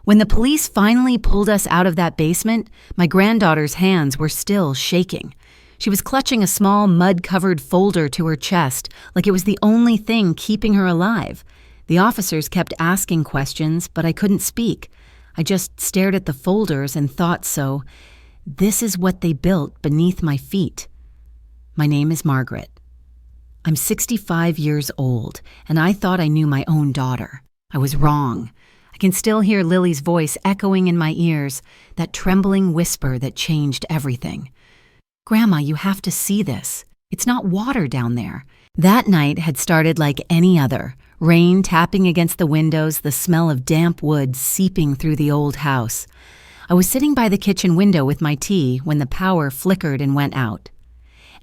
When the police finally pulled us out of that basement, my granddaughter's hands were still shaking. She was clutching a small mud-covered folder to her chest like it was the only thing keeping her alive. The officers kept asking questions, but I couldn't speak. I just stared at the folders and thought so. This is what they built beneath my feet. My name is Margaret. I'm 65 years old, and I thought I knew my own daughter. I was wrong. I can still hear Lily's voice echoing in my ears, that trembling whisper that changed everything. Grandma, you have to see this. It's not water down there. That night had started like any other. Rain tapping against the windows, the smell of damp wood seeping through the old house. I was sitting by the kitchen window with my tea when the power flickered and went out.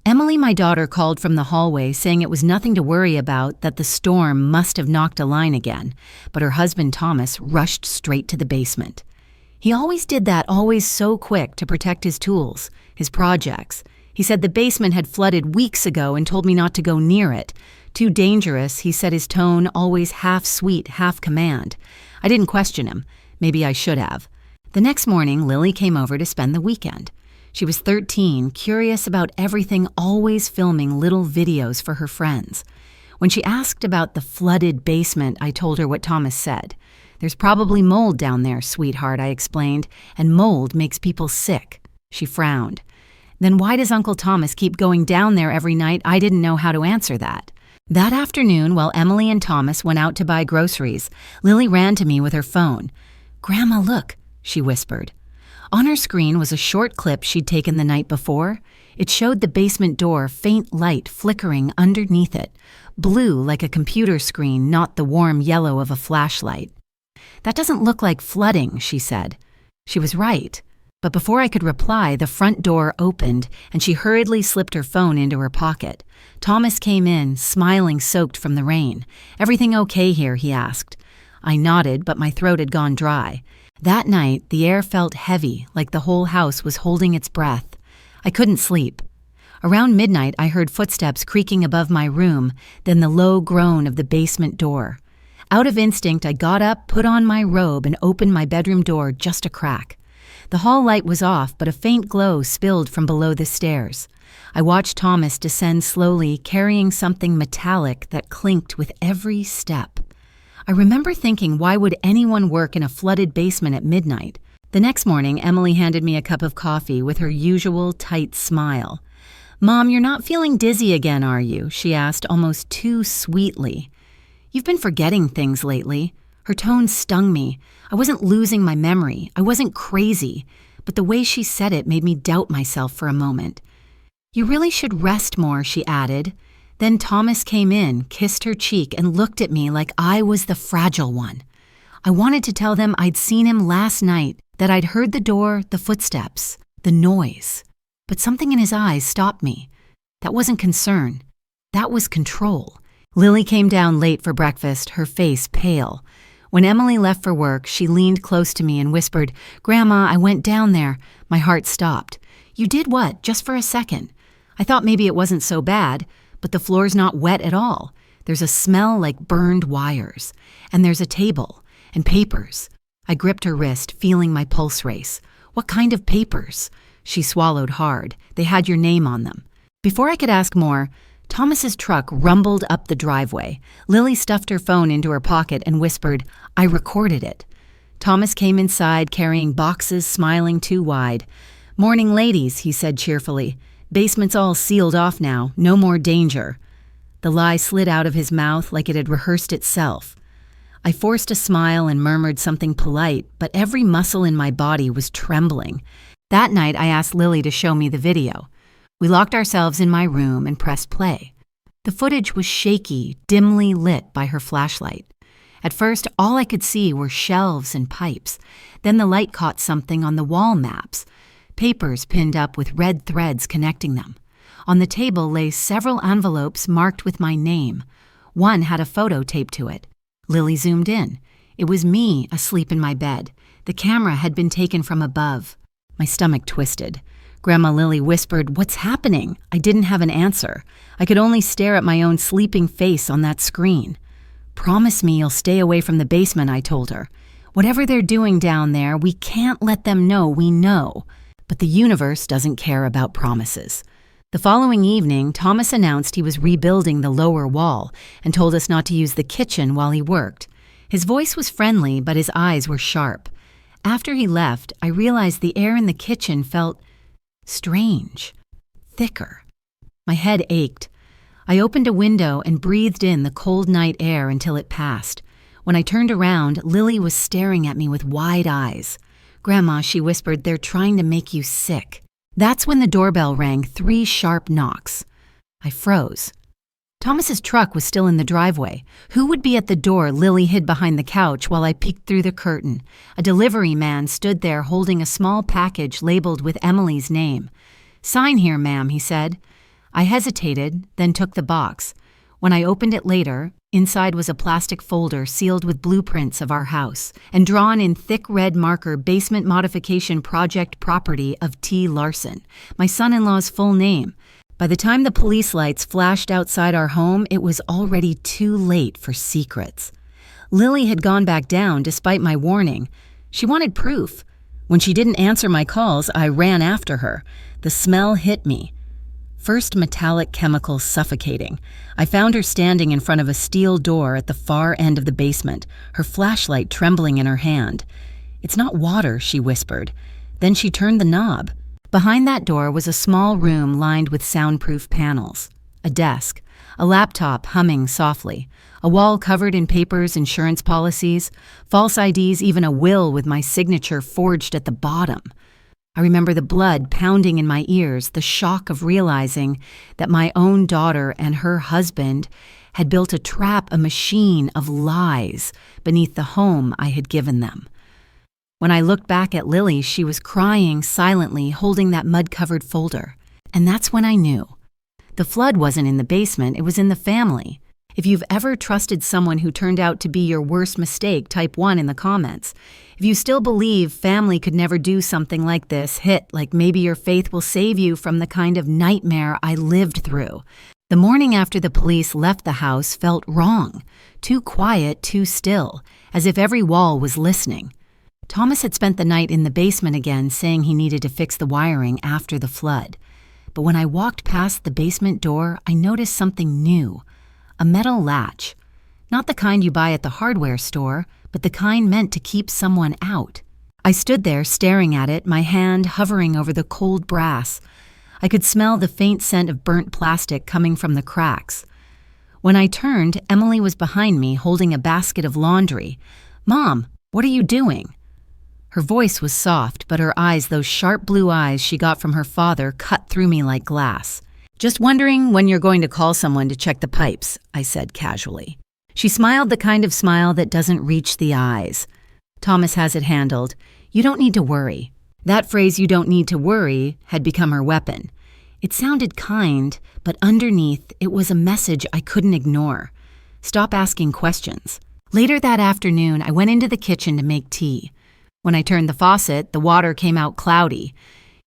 Emily, my daughter, called from the hallway saying it was nothing to worry about, that the storm must have knocked a line again, but her husband Thomas rushed straight to the basement. He always did that, always so quick to protect his tools, his projects. He said the basement had flooded weeks ago and told me not to go near it. Too dangerous, he said, his tone always half sweet, half command. I didn't question him. Maybe I should have. The next morning, Lily came over to spend the weekend. She was 13, curious about everything, always filming little videos for her friends. When she asked about the flooded basement, I told her what Thomas said. There's probably mold down there, sweetheart, I explained, and mold makes people sick. She frowned. Then why does Uncle Thomas keep going down there every night? I didn't know how to answer that. That afternoon, while Emily and Thomas went out to buy groceries, Lily ran to me with her phone. Grandma, look, she whispered. On her screen was a short clip she'd taken the night before. It showed the basement door, faint light flickering underneath it, blue like a computer screen, not the warm yellow of a flashlight. That doesn't look like flooding, she said. She was right. But before I could reply, the front door opened, and she hurriedly slipped her phone into her pocket. Thomas came in, smiling, soaked from the rain. Everything okay here, he asked. I nodded, but my throat had gone dry. That night, the air felt heavy, like the whole house was holding its breath. I couldn't sleep. Around midnight, I heard footsteps creaking above my room, then the low groan of the basement door. Out of instinct, I got up, put on my robe, and opened my bedroom door just a crack. The hall light was off, but a faint glow spilled from below the stairs. I watched Thomas descend slowly, carrying something metallic that clinked with every step. I remember thinking, why would anyone work in a flooded basement at midnight? The next morning, Emily handed me a cup of coffee with her usual tight smile. Mom, you're not feeling dizzy again, are you? She asked almost too sweetly. You've been forgetting things lately. Her tone stung me. I wasn't losing my memory. I wasn't crazy. But the way she said it made me doubt myself for a moment. You really should rest more, she added. Then Thomas came in, kissed her cheek, and looked at me like I was the fragile one. I wanted to tell them I'd seen him last night, that I'd heard the door, the footsteps, the noise. But something in his eyes stopped me. That wasn't concern. That was control. Lily came down late for breakfast, her face pale. When Emily left for work, she leaned close to me and whispered, Grandma, I went down there. My heart stopped. You did what? Just for a second. I thought maybe it wasn't so bad. But the floor's not wet at all. There's a smell like burned wires. And there's a table and papers. I gripped her wrist, feeling my pulse race. What kind of papers? She swallowed hard. They had your name on them. Before I could ask more, Thomas's truck rumbled up the driveway. Lily stuffed her phone into her pocket and whispered, I recorded it. Thomas came inside carrying boxes, smiling too wide. Morning, ladies, he said cheerfully. Basement's all sealed off now, no more danger. The lie slid out of his mouth like it had rehearsed itself. I forced a smile and murmured something polite, but every muscle in my body was trembling. That night, I asked Lily to show me the video. We locked ourselves in my room and pressed play. The footage was shaky, dimly lit by her flashlight. At first, all I could see were shelves and pipes. Then the light caught something on the wall maps. Papers pinned up with red threads connecting them. On the table lay several envelopes marked with my name. One had a photo taped to it. Lily zoomed in. It was me asleep in my bed. The camera had been taken from above. My stomach twisted. Grandma Lily whispered, What's happening? I didn't have an answer. I could only stare at my own sleeping face on that screen. Promise me you'll stay away from the basement, I told her. Whatever they're doing down there, we can't let them know we know. But the universe doesn't care about promises. The following evening, Thomas announced he was rebuilding the lower wall and told us not to use the kitchen while he worked. His voice was friendly, but his eyes were sharp. After he left, I realized the air in the kitchen felt strange, thicker. My head ached. I opened a window and breathed in the cold night air until it passed. When I turned around, Lily was staring at me with wide eyes. "Grandma," she whispered, "they're trying to make you sick." That's when the doorbell rang 3 sharp knocks. I froze. Thomas's truck was still in the driveway. Who would be at the door? Lily hid behind the couch while I peeked through the curtain. A delivery man stood there holding a small package labeled with Emily's name. "Sign here, ma'am," he said. I hesitated, then took the box. When I opened it later, inside was a plastic folder sealed with blueprints of our house and drawn in thick red marker, "Basement Modification Project, Property of T. Larson," my son-in-law's full name. By the time the police lights flashed outside our home, it was already too late for secrets. Lily had gone back down despite my warning. She wanted proof. When she didn't answer my calls, I ran after her. The smell hit me. First, metallic chemicals suffocating. I found her standing in front of a steel door at the far end of the basement, her flashlight trembling in her hand. "It's not water," she whispered. Then she turned the knob. Behind that door was a small room lined with soundproof panels, a desk, a laptop humming softly, a wall covered in papers, insurance policies, false IDs, even a will with my signature forged at the bottom. I remember the blood pounding in my ears, the shock of realizing that my own daughter and her husband had built a trap, a machine of lies beneath the home I had given them. When I looked back at Lily, she was crying silently, holding that mud-covered folder. And that's when I knew. The flood wasn't in the basement, it was in the family. If you've ever trusted someone who turned out to be your worst mistake, type 1 in the comments. If you still believe family could never do something like this, hit like maybe your faith will save you from the kind of nightmare I lived through. The morning after the police left the house felt wrong. Too quiet, too still, as if every wall was listening. Thomas had spent the night in the basement again, saying he needed to fix the wiring after the flood. But when I walked past the basement door, I noticed something new. A metal latch. Not the kind you buy at the hardware store, but the kind meant to keep someone out. I stood there staring at it, my hand hovering over the cold brass. I could smell the faint scent of burnt plastic coming from the cracks. When I turned, Emily was behind me holding a basket of laundry. "Mom, what are you doing?" Her voice was soft, but her eyes, those sharp blue eyes she got from her father, cut through me like glass. "Just wondering when you're going to call someone to check the pipes," I said casually. She smiled the kind of smile that doesn't reach the eyes. "Thomas has it handled. You don't need to worry." That phrase, "you don't need to worry," had become her weapon. It sounded kind, but underneath, it was a message I couldn't ignore. Stop asking questions. Later that afternoon, I went into the kitchen to make tea. When I turned the faucet, the water came out cloudy.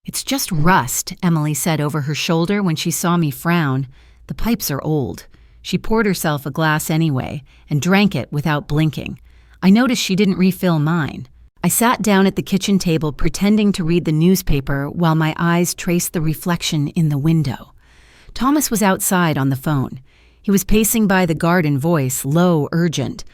"It's just rust," Emily said over her shoulder when she saw me frown. "The pipes are old." She poured herself a glass anyway and drank it without blinking. I noticed she didn't refill mine. I sat down at the kitchen table pretending to read the newspaper while my eyes traced the reflection in the window. Thomas was outside on the phone. He was pacing by the garden, voice low, urgent.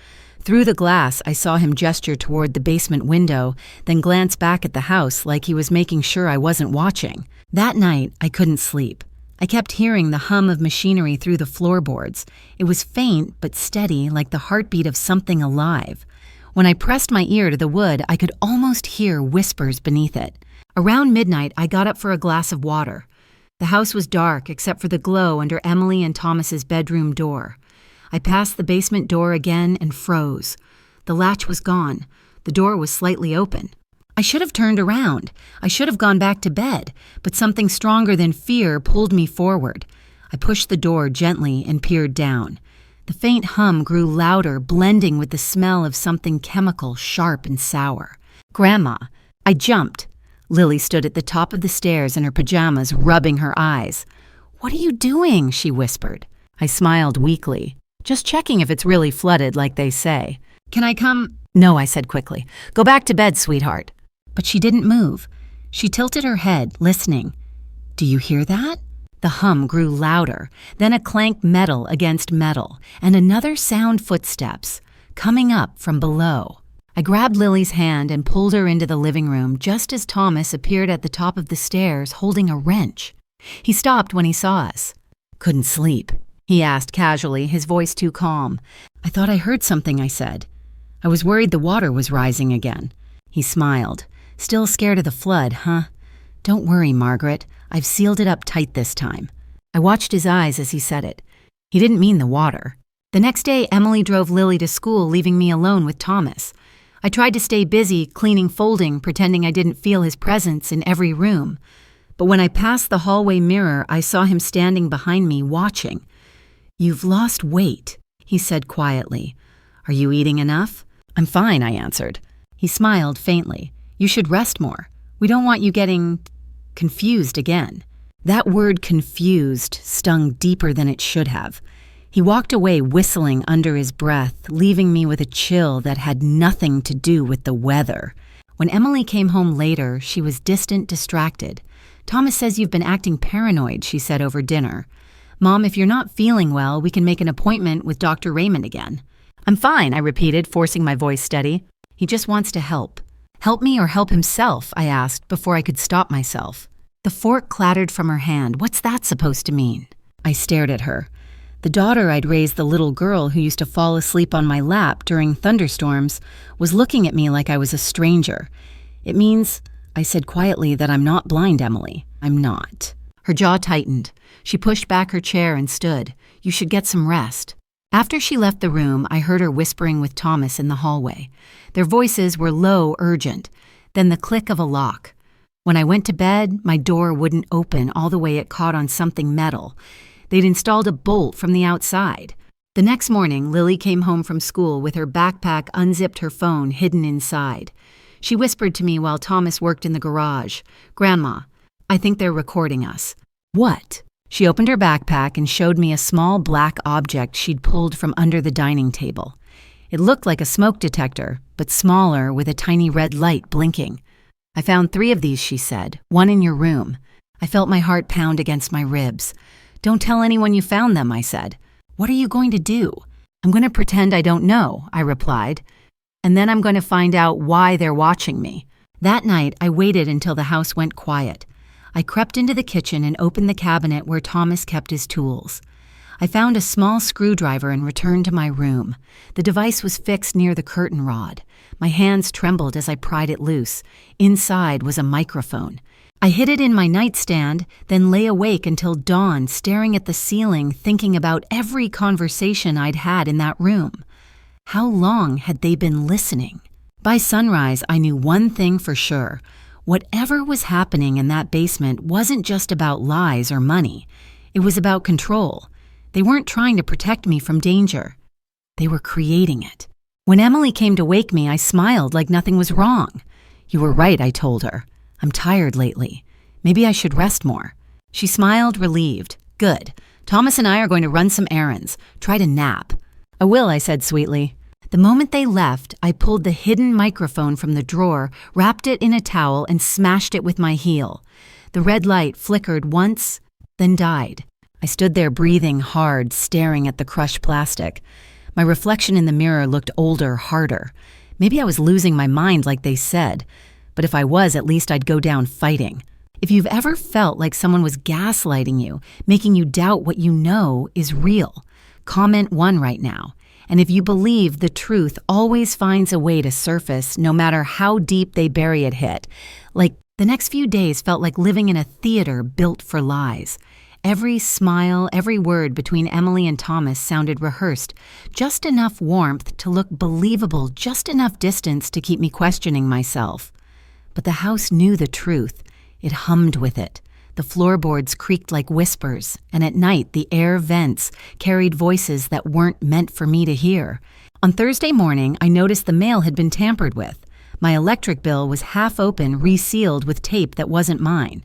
Through the glass, I saw him gesture toward the basement window, then glance back at the house like he was making sure I wasn't watching. That night, I couldn't sleep. I kept hearing the hum of machinery through the floorboards. It was faint but steady, like the heartbeat of something alive. When I pressed my ear to the wood, I could almost hear whispers beneath it. Around midnight, I got up for a glass of water. The house was dark except for the glow under Emily and Thomas's bedroom door. I passed the basement door again and froze. The latch was gone. The door was slightly open. I should have turned around. I should have gone back to bed, but something stronger than fear pulled me forward. I pushed the door gently and peered down. The faint hum grew louder, blending with the smell of something chemical, sharp and sour. "Grandma!" I jumped. Lily stood at the top of the stairs in her pajamas, rubbing her eyes. "What are you doing?" she whispered. I smiled weakly. "Just checking if it's really flooded like they say." Can I come? No, I said quickly. Go back to bed, sweetheart. But she didn't move. She tilted her head, listening. Do you hear that? The hum grew louder, then a clank metal against metal, and another sound footsteps, coming up from below. I grabbed Lily's hand and pulled her into the living room just as Thomas appeared at the top of the stairs holding a wrench. He stopped when he saw us. Couldn't sleep, he asked casually, his voice too calm. I thought I heard something, I said. I was worried the water was rising again. He smiled. Still scared of the flood, huh? Don't worry, Margaret. I've sealed it up tight this time. I watched his eyes as he said it. He didn't mean the water. The next day, Emily drove Lily to school, leaving me alone with Thomas. I tried to stay busy, cleaning, folding, pretending I didn't feel his presence in every room. But when I passed the hallway mirror, I saw him standing behind me, watching. You've lost weight, he said quietly. Are you eating enough? I'm fine, I answered. He smiled faintly. You should rest more. We don't want you getting confused again. That word confused stung deeper than it should have. He walked away whistling under his breath, leaving me with a chill that had nothing to do with the weather. When Emily came home later, she was distant, distracted. Thomas says you've been acting paranoid, she said over dinner. Mom, if you're not feeling well, we can make an appointment with Dr. Raymond again. I'm fine, I repeated, forcing my voice steady. He just wants to help. Help me or help himself, I asked before I could stop myself. The fork clattered from her hand. What's that supposed to mean? I stared at her. The daughter I'd raised, the little girl who used to fall asleep on my lap during thunderstorms, was looking at me like I was a stranger. It means, I said quietly, that I'm not blind, Emily. I'm not. Her jaw tightened. She pushed back her chair and stood. You should get some rest. After she left the room, I heard her whispering with Thomas in the hallway. Their voices were low, urgent, then the click of a lock. When I went to bed, my door wouldn't open all the way it caught on something metal. They'd installed a bolt from the outside. The next morning, Lily came home from school with her backpack, unzipped her phone hidden inside. She whispered to me while Thomas worked in the garage, Grandma, I think they're recording us. What? She opened her backpack and showed me a small black object she'd pulled from under the dining table. It looked like a smoke detector, but smaller with a tiny red light blinking. I found 3 of these, she said, 1 in your room. I felt my heart pound against my ribs. Don't tell anyone you found them, I said. What are you going to do? I'm going to pretend I don't know, I replied. And then I'm going to find out why they're watching me. That night, I waited until the house went quiet. I crept into the kitchen and opened the cabinet where Thomas kept his tools. I found a small screwdriver and returned to my room. The device was fixed near the curtain rod. My hands trembled as I pried it loose. Inside was a microphone. I hid it in my nightstand, then lay awake until dawn, staring at the ceiling, thinking about every conversation I'd had in that room. How long had they been listening? By sunrise, I knew one thing for sure. Whatever was happening in that basement wasn't just about lies or money. It was about control. They weren't trying to protect me from danger. They were creating it. When Emily came to wake me, I smiled like nothing was wrong. You were right, I told her. I'm tired lately. Maybe I should rest more. She smiled, relieved. Good. Thomas and I are going to run some errands. Try to nap. I will, I said sweetly. The moment they left, I pulled the hidden microphone from the drawer, wrapped it in a towel, and smashed it with my heel. The red light flickered once, then died. I stood there breathing hard, staring at the crushed plastic. My reflection in the mirror looked older, harder. Maybe I was losing my mind like they said. But if I was, at least I'd go down fighting. If you've ever felt like someone was gaslighting you, making you doubt what you know is real, comment 1 right now. And if you believe the truth always finds a way to surface, no matter how deep they bury it, like the next few days felt like living in a theater built for lies. Every smile, every word between Emily and Thomas sounded rehearsed, just enough warmth to look believable, just enough distance to keep me questioning myself. But the house knew the truth. It hummed with it. The floorboards creaked like whispers, and at night the air vents carried voices that weren't meant for me to hear. On Thursday morning, I noticed the mail had been tampered with. My electric bill was half open, resealed with tape that wasn't mine.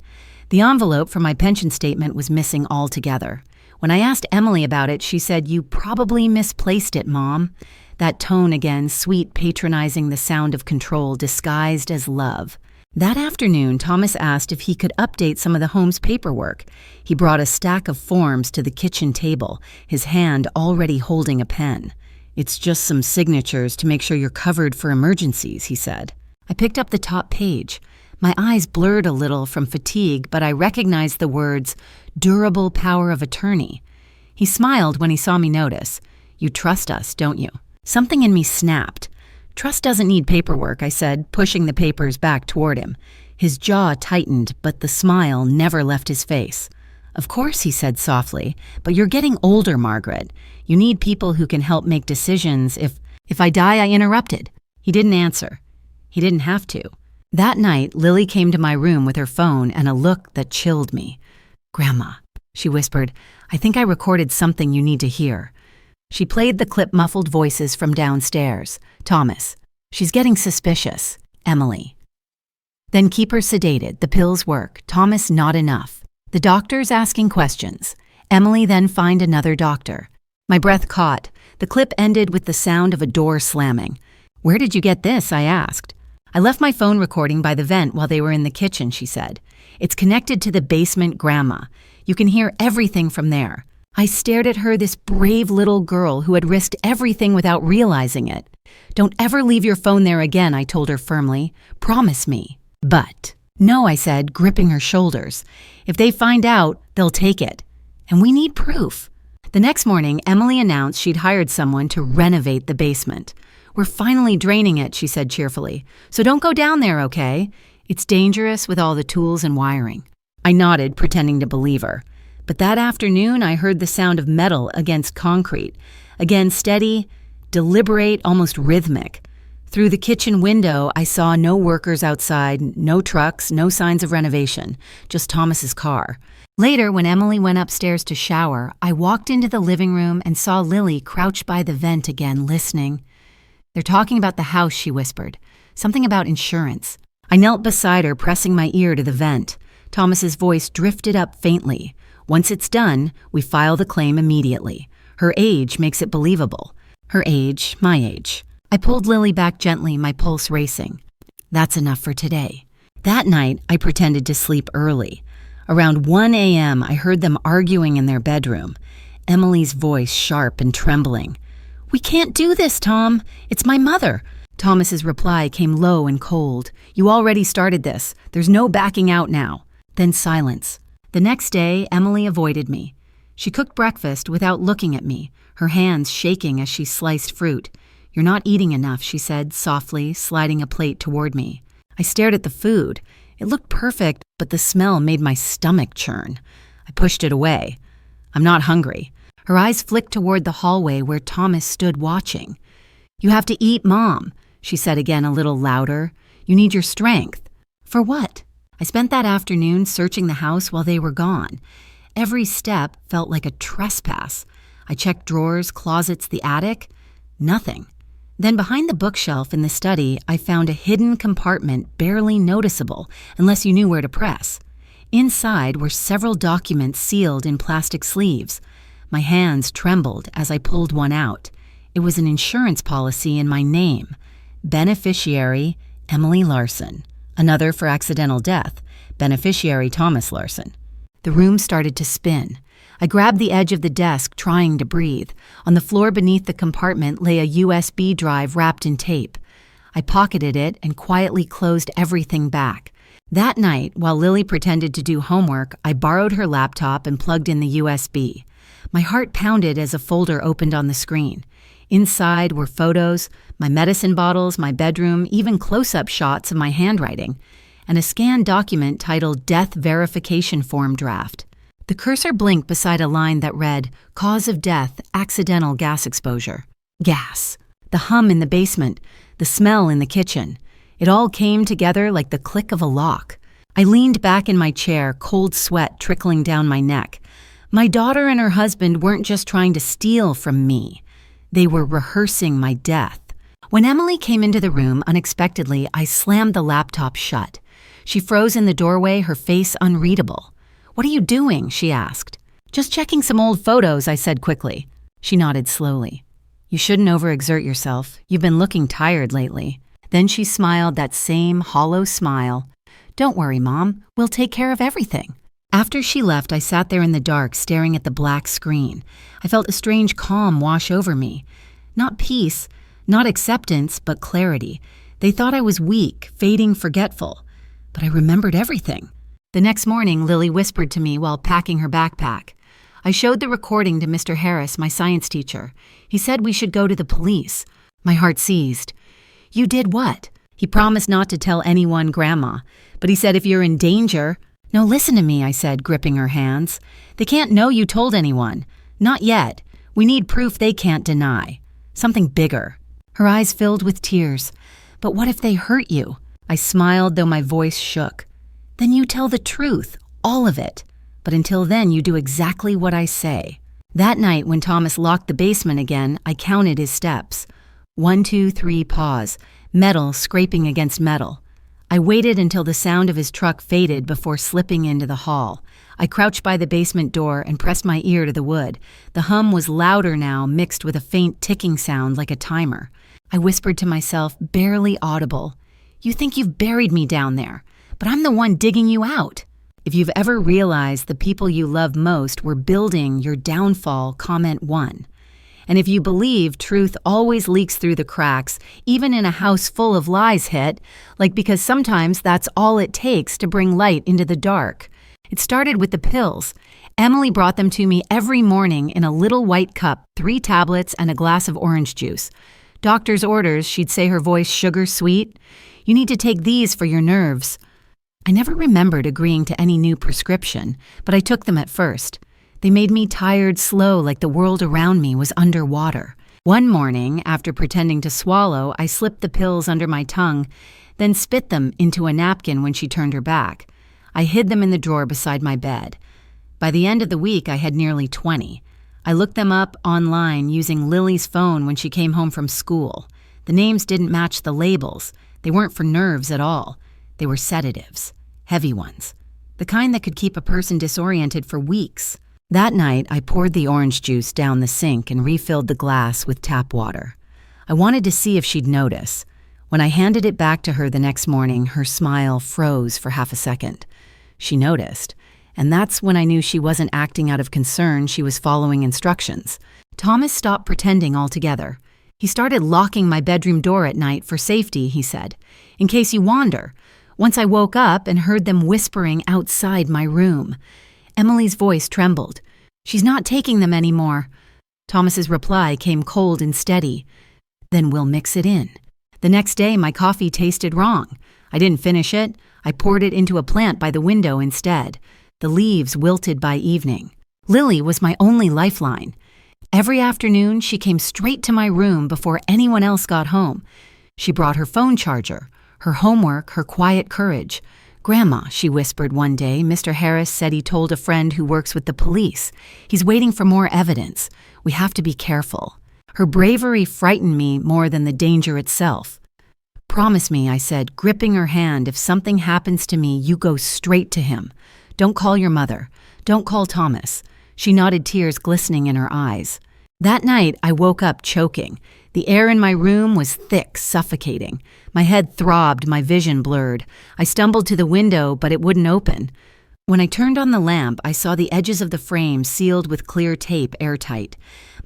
The envelope for my pension statement was missing altogether. When I asked Emily about it, she said, "You probably misplaced it, Mom." that tone again, sweet, patronizing, the sound of control disguised as love. That afternoon, Thomas asked if he could update some of the home's paperwork. He brought a stack of forms to the kitchen table, his hand already holding a pen. "It's just some signatures to make sure you're covered for emergencies," he said. I picked up the top page. My eyes blurred a little from fatigue, but I recognized the words, "Durable power of attorney." He smiled when he saw me notice. "You trust us, don't you?" Something in me snapped. "Trust doesn't need paperwork," I said, pushing the papers back toward him. His jaw tightened, but the smile never left his face. "Of course," he said softly, "but you're getting older, Margaret. You need people who can help make decisions. If I die," I interrupted. He didn't answer. He didn't have to. That night, Lily came to my room with her phone and a look that chilled me. "Grandma," she whispered, "I think I recorded something you need to hear." She played the clip-muffled voices from downstairs. "Thomas, she's getting suspicious. Emily." "Then keep her sedated. The pills work. Thomas, not enough. The doctor's asking questions. Emily, then find another doctor." My breath caught. The clip ended with the sound of a door slamming. "Where did you get this?" I asked. "I left my phone recording by the vent while they were in the kitchen," she said. "It's connected to the basement, Grandma. You can hear everything from there." I stared at her, this brave little girl who had risked everything without realizing it. "Don't ever leave your phone there again," I told her firmly. "Promise me." "But." "No," I said, gripping her shoulders. "If they find out, they'll take it. And we need proof." The next morning, Emily announced she'd hired someone to renovate the basement. "We're finally draining it," she said cheerfully. "So don't go down there, okay? It's dangerous with all the tools and wiring." I nodded, pretending to believe her. But that afternoon, I heard the sound of metal against concrete. Again, steady, deliberate, almost rhythmic. Through the kitchen window, I saw no workers outside, no trucks, no signs of renovation, just Thomas's car. Later, when Emily went upstairs to shower, I walked into the living room and saw Lily crouched by the vent again, listening. "They're talking about the house," she whispered. "Something about insurance." I knelt beside her, pressing my ear to the vent. Thomas's voice drifted up faintly. "Once it's done, we file the claim immediately. Her age makes it believable." Her age, my age. I pulled Lily back gently, my pulse racing. "That's enough for today." That night, I pretended to sleep early. Around 1 a.m., I heard them arguing in their bedroom. Emily's voice sharp and trembling. "We can't do this, Tom. It's my mother." Thomas's reply came low and cold. "You already started this. There's no backing out now." Then silence. The next day, Emily avoided me. She cooked breakfast without looking at me, her hands shaking as she sliced fruit. "You're not eating enough," she said softly, sliding a plate toward me. I stared at the food. It looked perfect, but the smell made my stomach churn. I pushed it away. "I'm not hungry." Her eyes flicked toward the hallway where Thomas stood watching. "You have to eat, Mom," she said again a little louder. "You need your strength." "For what?" I spent that afternoon searching the house while they were gone. Every step felt like a trespass. I checked drawers, closets, the attic. Nothing. Then behind the bookshelf in the study, I found a hidden compartment barely noticeable unless you knew where to press. Inside were several documents sealed in plastic sleeves. My hands trembled as I pulled one out. It was an insurance policy in my name. Beneficiary, Emily Larson. Another for accidental death. Beneficiary, Thomas Larson. The room started to spin. I grabbed the edge of the desk, trying to breathe. On the floor beneath the compartment lay a USB drive wrapped in tape. I pocketed it and quietly closed everything back. That night, while Lily pretended to do homework, I borrowed her laptop and plugged in the USB. My heart pounded as a folder opened on the screen. Inside were photos, my medicine bottles, my bedroom, even close-up shots of my handwriting, and a scanned document titled Death Verification Form Draft. The cursor blinked beside a line that read, "Cause of death, accidental gas exposure." Gas. The hum in the basement. The smell in the kitchen. It all came together like the click of a lock. I leaned back in my chair, cold sweat trickling down my neck. My daughter and her husband weren't just trying to steal from me. They were rehearsing my death. When Emily came into the room unexpectedly, I slammed the laptop shut. She froze in the doorway, her face unreadable. "What are you doing?" she asked. "Just checking some old photos," I said quickly. She nodded slowly. You shouldn't overexert yourself. You've been looking tired lately." Then she smiled that same hollow smile. "Don't worry, Mom. We'll take care of everything." After she left, I sat there in the dark staring at the black screen. I felt a strange calm wash over me. Not peace, not acceptance, but clarity. They thought I was weak, fading, forgetful. But I remembered everything. The next morning, Lily whispered to me while packing her backpack. I showed the recording to Mr. Harris, my science teacher. He said we should go to the police. My heart seized. "You did what?" "He promised not to tell anyone, Grandma. But he said if you're in danger—" "No, listen to me," I said, gripping her hands. "They can't know you told anyone. Not yet. We need proof they can't deny. Something bigger." Her eyes filled with tears. "But what if they hurt you?" I smiled, though my voice shook. "Then you tell the truth, all of it. But until then, you do exactly what I say." That night, when Thomas locked the basement again, I counted his steps. 1, 2, 3, pause. Metal scraping against metal. I waited until the sound of his truck faded before slipping into the hall. I crouched by the basement door and pressed my ear to the wood. The hum was louder now, mixed with a faint ticking sound like a timer. I whispered to myself, barely audible, "You think you've buried me down there, but I'm the one digging you out." If you've ever realized the people you love most were building your downfall, comment 1. And if you believe truth always leaks through the cracks, even in a house full of lies, hit, because sometimes that's all it takes to bring light into the dark. It started with the pills. Emily brought them to me every morning in a little white cup, 3 tablets and a glass of orange juice. Doctor's orders, she'd say, her voice sugar sweet. "You need to take these for your nerves." I never remembered agreeing to any new prescription, but I took them at first. They made me tired, slow, like the world around me was underwater. One morning, after pretending to swallow, I slipped the pills under my tongue, then spit them into a napkin when she turned her back. I hid them in the drawer beside my bed. By the end of the week, I had nearly 20. I looked them up online using Lily's phone when she came home from school. The names didn't match the labels. They weren't for nerves at all. They were sedatives, heavy ones, the kind that could keep a person disoriented for weeks. That night, I poured the orange juice down the sink and refilled the glass with tap water. I wanted to see if she'd notice. When I handed it back to her the next morning, her smile froze for half a second. She noticed, and that's when I knew she wasn't acting out of concern, she was following instructions. Thomas stopped pretending altogether. He started locking my bedroom door at night for safety, he said, in case you wander. Once I woke up and heard them whispering outside my room. Emily's voice trembled. "She's not taking them anymore." Thomas's reply came cold and steady. "Then we'll mix it in." The next day, my coffee tasted wrong. I didn't finish it. I poured it into a plant by the window instead. The leaves wilted by evening. Lily was my only lifeline. Every afternoon, she came straight to my room before anyone else got home. She brought her phone charger, her homework, her quiet courage. "Grandma," she whispered one day, "Mr. Harris said he told a friend who works with the police. He's waiting for more evidence. We have to be careful." Her bravery frightened me more than the danger itself. "Promise me," I said, gripping her hand, "if something happens to me, you go straight to him. Don't call your mother. Don't call Thomas." She nodded, tears glistening in her eyes. That night, I woke up choking. The air in my room was thick, suffocating. My head throbbed, my vision blurred. I stumbled to the window, but it wouldn't open. When I turned on the lamp, I saw the edges of the frame sealed with clear tape airtight.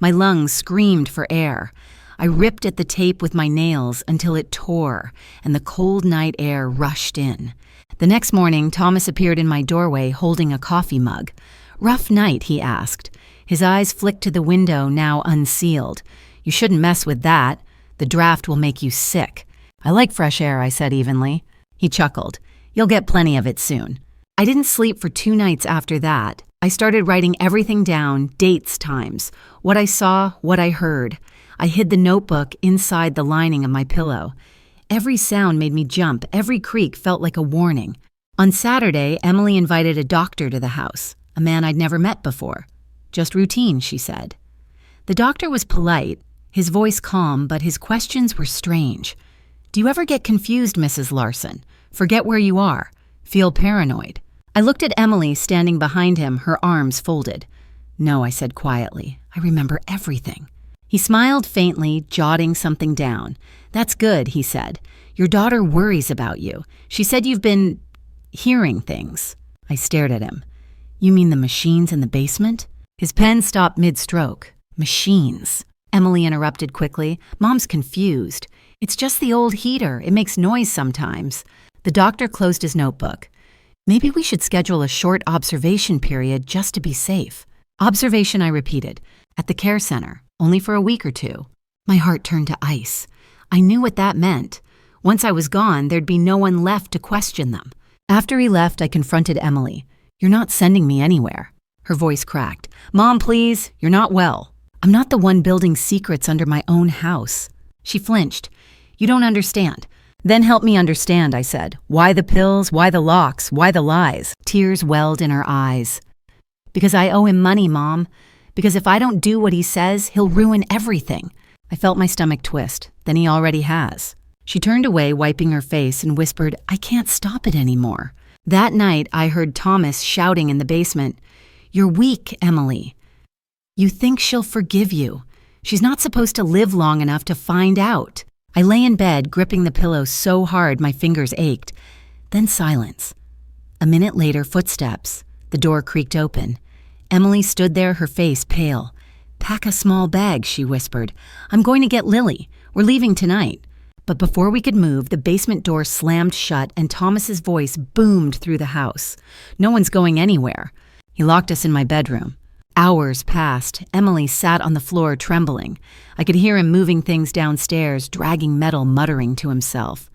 My lungs screamed for air. I ripped at the tape with my nails until it tore, and the cold night air rushed in. The next morning, Thomas appeared in my doorway holding a coffee mug. "Rough night?" he asked. His eyes flicked to the window, now unsealed. "You shouldn't mess with that. The draft will make you sick." "I like fresh air," I said evenly. He chuckled. "You'll get plenty of it soon." I didn't sleep for 2 nights after that. I started writing everything down, dates, times, what I saw, what I heard. I hid the notebook inside the lining of my pillow. Every sound made me jump. Every creak felt like a warning. On Saturday, Emily invited a doctor to the house, a man I'd never met before. "Just routine," she said. The doctor was polite, his voice calm, but his questions were strange. "Do you ever get confused, Mrs. Larson? Forget where you are? Feel paranoid?" I looked at Emily standing behind him, her arms folded. "No," I said quietly. "I remember everything." He smiled faintly, jotting something down. "That's good," he said. "Your daughter worries about you. She said you've been hearing things." I stared at him. "You mean the machines in the basement?" His pen stopped mid-stroke. "Machines," Emily interrupted quickly. "Mom's confused. It's just the old heater. It makes noise sometimes." The doctor closed his notebook. "Maybe we should schedule a short observation period just to be safe." "Observation," I repeated. "At the care center, only for a week or two." My heart turned to ice. I knew what that meant. Once I was gone, there'd be no one left to question them. After he left, I confronted Emily. "You're not sending me anywhere." Her voice cracked. "Mom, please, you're not well." "I'm not the one building secrets under my own house." She flinched. "You don't understand." "Then help me understand," I said. "Why the pills? Why the locks? Why the lies?" Tears welled in her eyes. "Because I owe him money, Mom. Because if I don't do what he says, he'll ruin everything." I felt my stomach twist. "Then he already has." She turned away, wiping her face, and whispered, "I can't stop it anymore." That night, I heard Thomas shouting in the basement, "You're weak, Emily. You think she'll forgive you. She's not supposed to live long enough to find out." I lay in bed, gripping the pillow so hard my fingers ached. Then silence. A minute later, footsteps. The door creaked open. Emily stood there, her face pale. "Pack a small bag," she whispered. "I'm going to get Lily. We're leaving tonight." But before we could move, the basement door slammed shut and Thomas's voice boomed through the house. "No one's going anywhere." He locked us in my bedroom. Hours passed. Emily sat on the floor trembling. I could hear him moving things downstairs, dragging metal, muttering to himself.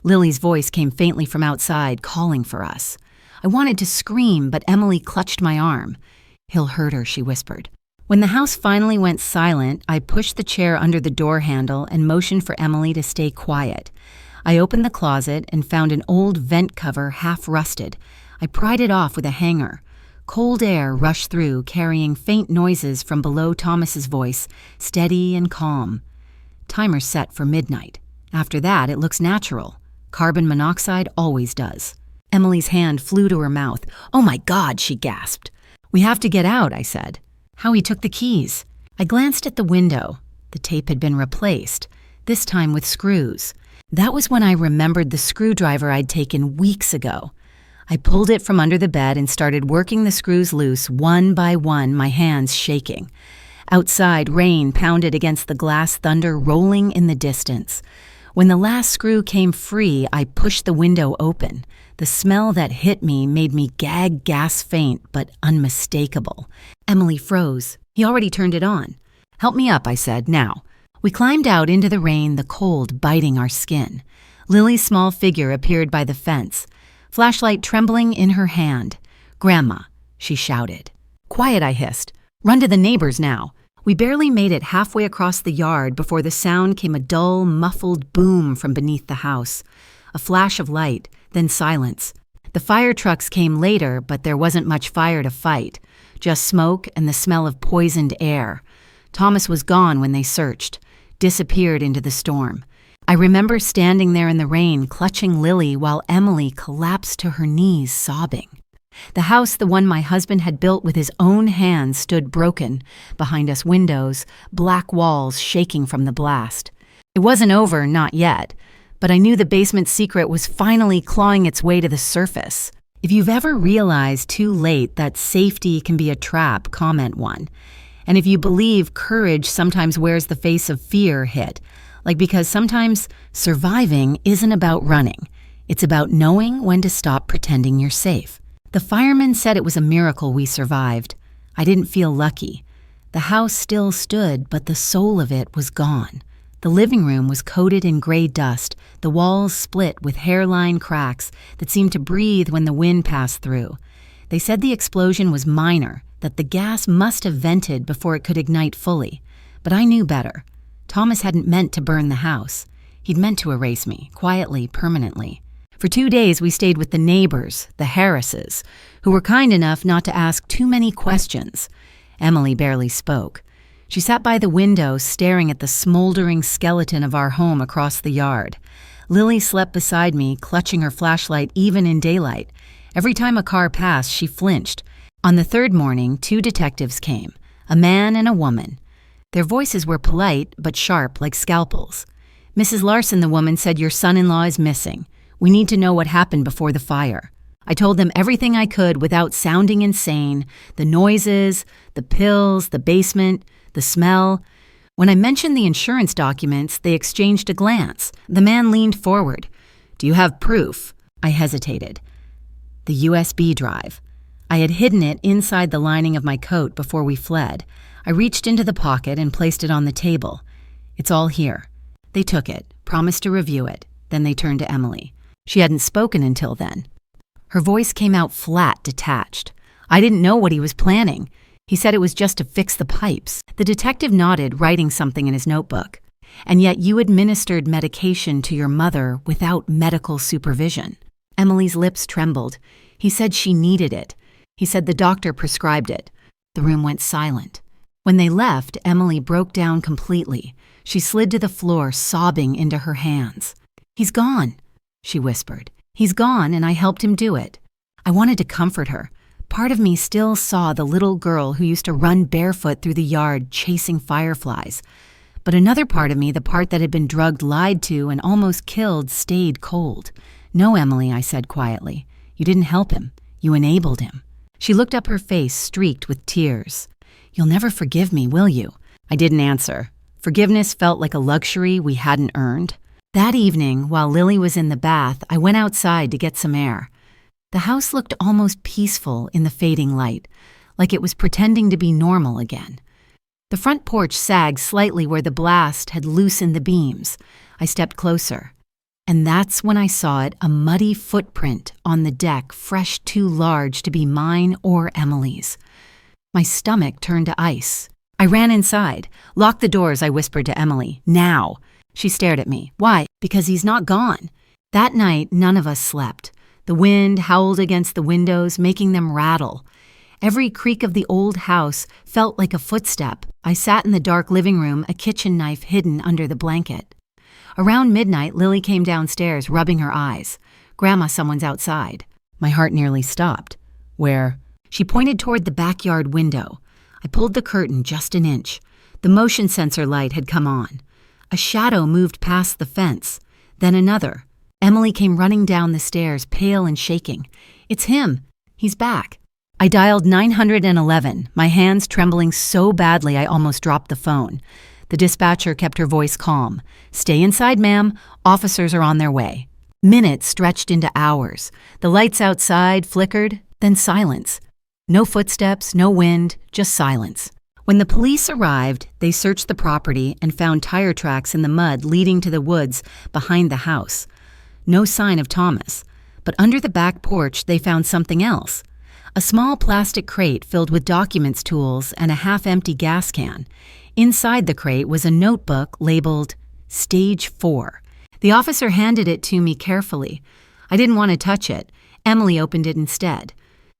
Lily's voice came faintly from outside, calling for us. I wanted to scream, but Emily clutched my arm. "He'll hurt her," she whispered. When the house finally went silent, I pushed the chair under the door handle and motioned for Emily to stay quiet. I opened the closet and found an old vent cover half rusted. I pried it off with a hanger. Cold air rushed through, carrying faint noises from below Thomas's voice, steady and calm. Timer set for midnight. After that, it looks natural. Carbon monoxide always does. Emily's hand flew to her mouth. "Oh my God," she gasped. "We have to get out," I said. "How he took the keys." I glanced at the window. The tape had been replaced, this time with screws. That was when I remembered the screwdriver I'd taken weeks ago. I pulled it from under the bed and started working the screws loose one by one, my hands shaking. Outside, rain pounded against the glass, thunder rolling in the distance. When the last screw came free, I pushed the window open. The smell that hit me made me gag gas faint, but unmistakable. Emily froze. He already turned it on. "Help me up," I said, "now." We climbed out into the rain, the cold biting our skin. Lily's small figure appeared by the fence, flashlight trembling in her hand. "Grandma," she shouted. "Quiet," I hissed. "Run to the neighbors now." We barely made it halfway across the yard before the sound came a dull, muffled boom from beneath the house. A flash of light, then silence. The fire trucks came later, but there wasn't much fire to fight. Just smoke and the smell of poisoned air. Thomas was gone when they searched, disappeared into the storm. I remember standing there in the rain, clutching Lily while Emily collapsed to her knees, sobbing. The house, the one my husband had built with his own hands, stood broken. Behind us, windows, black walls shaking from the blast. It wasn't over, not yet, but I knew the basement secret was finally clawing its way to the surface. If you've ever realized too late that safety can be a trap, comment one. And if you believe courage sometimes wears the face of fear, hit. Because sometimes surviving isn't about running. It's about knowing when to stop pretending you're safe. The firemen said it was a miracle we survived. I didn't feel lucky. The house still stood, but the soul of it was gone. The living room was coated in gray dust, the walls split with hairline cracks that seemed to breathe when the wind passed through. They said the explosion was minor, that the gas must have vented before it could ignite fully. But I knew better. Thomas hadn't meant to burn the house. He'd meant to erase me, quietly, permanently. For 2 days, we stayed with the neighbors, the Harrises, who were kind enough not to ask too many questions. Emily barely spoke. She sat by the window, staring at the smoldering skeleton of our home across the yard. Lily slept beside me, clutching her flashlight even in daylight. Every time a car passed, she flinched. On the third morning, 2 detectives came, a man and a woman. Their voices were polite but sharp like scalpels. "Mrs. Larson," the woman said, "your son-in-law is missing. We need to know what happened before the fire." I told them everything I could without sounding insane, the noises, the pills, the basement, the smell. When I mentioned the insurance documents, they exchanged a glance. The man leaned forward. "Do you have proof?" I hesitated. The USB drive. I had hidden it inside the lining of my coat before we fled. I reached into the pocket and placed it on the table. "It's all here." They took it, promised to review it. Then they turned to Emily. She hadn't spoken until then. Her voice came out flat, detached. "I didn't know what he was planning. He said it was just to fix the pipes." The detective nodded, writing something in his notebook. "And yet you administered medication to your mother without medical supervision." Emily's lips trembled. "He said she needed it. He said the doctor prescribed it." The room went silent. When they left, Emily broke down completely. She slid to the floor, sobbing into her hands. "He's gone," she whispered. "He's gone, and I helped him do it." I wanted to comfort her. Part of me still saw the little girl who used to run barefoot through the yard chasing fireflies. But another part of me, the part that had been drugged, lied to, and almost killed, stayed cold. "No, Emily," I said quietly. "You didn't help him. You enabled him." She looked up, her face streaked with tears. "You'll never forgive me, will you?" I didn't answer. Forgiveness felt like a luxury we hadn't earned. That evening, while Lily was in the bath, I went outside to get some air. The house looked almost peaceful in the fading light, like it was pretending to be normal again. The front porch sagged slightly where the blast had loosened the beams. I stepped closer. And that's when I saw it, a muddy footprint on the deck, fresh too large to be mine or Emily's. My stomach turned to ice. I ran inside. "Lock the doors," I whispered to Emily. "Now." She stared at me. "Why?" "Because he's not gone." That night, none of us slept. The wind howled against the windows, making them rattle. Every creak of the old house felt like a footstep. I sat in the dark living room, a kitchen knife hidden under the blanket. Around midnight, Lily came downstairs, rubbing her eyes. "Grandma, someone's outside." My heart nearly stopped. "Where?" She pointed toward the backyard window. I pulled the curtain just an inch. The motion sensor light had come on. A shadow moved past the fence, then another. Emily came running down the stairs, pale and shaking. "It's him. He's back." I dialed 911, my hands trembling so badly I almost dropped the phone. The dispatcher kept her voice calm. "Stay inside, ma'am. Officers are on their way." Minutes stretched into hours. The lights outside flickered, then silence. No footsteps, no wind, just silence. When the police arrived, they searched the property and found tire tracks in the mud leading to the woods behind the house. No sign of Thomas. But under the back porch, they found something else. A small plastic crate filled with documents, tools, and a half-empty gas can. Inside the crate was a notebook labeled Stage 4. The officer handed it to me carefully. I didn't want to touch it. Emily opened it instead.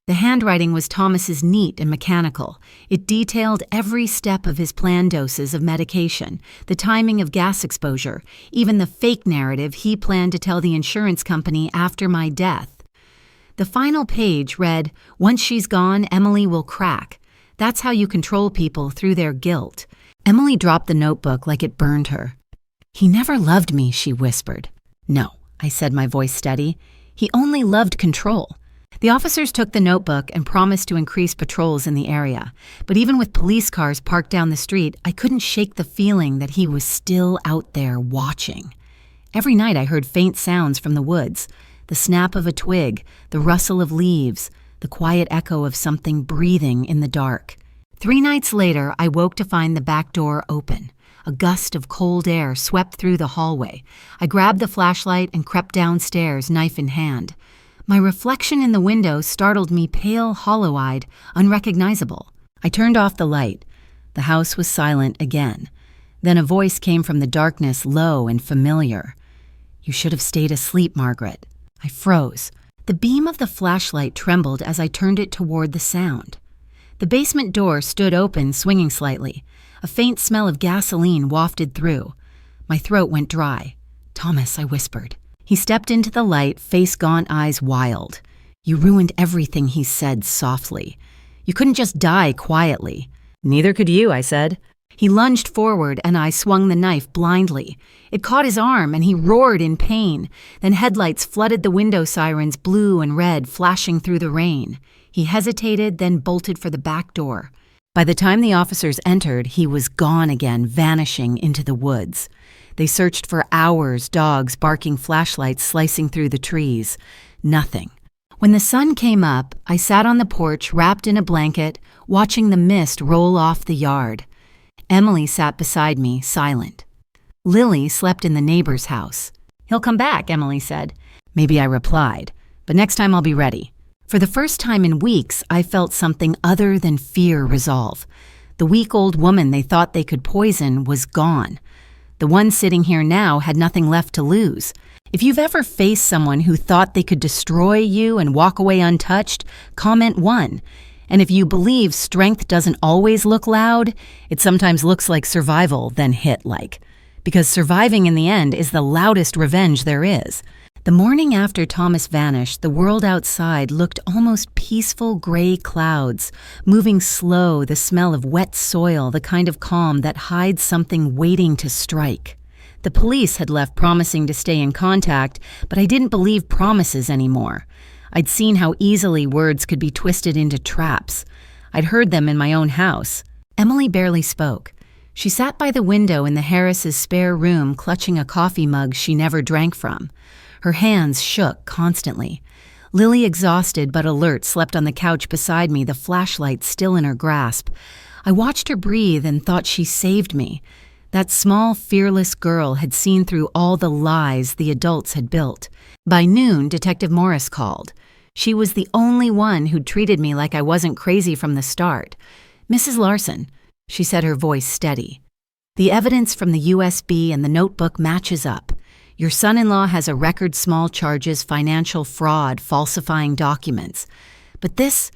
The handwriting was Thomas's neat and mechanical. It detailed every step of his planned doses of medication, the timing of gas exposure, even the fake narrative he planned to tell the insurance company after my death. The final page read, "Once she's gone, Emily will crack. That's how you control people through their guilt." Emily dropped the notebook like it burned her. "He never loved me," she whispered. "No," I said, my voice steady. "He only loved control." The officers took the notebook and promised to increase patrols in the area. But even with police cars parked down the street, I couldn't shake the feeling that he was still out there watching. Every night I heard faint sounds from the woods, the snap of a twig, the rustle of leaves, the quiet echo of something breathing in the dark. 3 nights later, I woke to find the back door open. A gust of cold air swept through the hallway. I grabbed the flashlight and crept downstairs, knife in hand. My reflection in the window startled me, pale, hollow-eyed, unrecognizable. I turned off the light. The house was silent again. Then a voice came from the darkness, low and familiar. "You should have stayed asleep, Margaret." I froze. The beam of the flashlight trembled as I turned it toward the sound. The basement door stood open, swinging slightly. A faint smell of gasoline wafted through. My throat went dry. "Thomas," I whispered. He stepped into the light, face gaunt, eyes wild. "You ruined everything," he said softly. "You couldn't just die quietly." "Neither could you," I said. He lunged forward and I swung the knife blindly. It caught his arm and he roared in pain. Then headlights flooded the window sirens, blue and red, flashing through the rain. He hesitated, then bolted for the back door. By the time the officers entered, he was gone again, vanishing into the woods. They searched for hours, dogs barking, flashlights slicing through the trees. Nothing. When the sun came up, I sat on the porch, wrapped in a blanket, watching the mist roll off the yard. Emily sat beside me, silent. Lily slept in the neighbor's house. "He'll come back," Emily said. Maybe I replied, "But next time I'll be ready." For the first time in weeks, I felt something other than fear resolve. The weak old woman they thought they could poison was gone. The one sitting here now had nothing left to lose. If you've ever faced someone who thought they could destroy you and walk away untouched, comment 1. And if you believe strength doesn't always look loud, it sometimes looks like survival, then hit-like. Because surviving in the end is the loudest revenge there is. The morning after Thomas vanished, the world outside looked almost peaceful gray clouds, moving slow, the smell of wet soil, the kind of calm that hides something waiting to strike. The police had left promising to stay in contact, but I didn't believe promises anymore. I'd seen how easily words could be twisted into traps. I'd heard them in my own house. Emily barely spoke. She sat by the window in the Harris's spare room, clutching a coffee mug she never drank from. Her hands shook constantly. Lily, exhausted but alert, slept on the couch beside me, the flashlight still in her grasp. I watched her breathe and thought she saved me. That small, fearless girl had seen through all the lies the adults had built. By noon, Detective Morris called. She was the only one who'd treated me like I wasn't crazy from the start. "Mrs. Larson," she said, her voice steady. "The evidence from the USB and the notebook matches up. Your son-in-law has a record small charges, financial fraud, falsifying documents. But this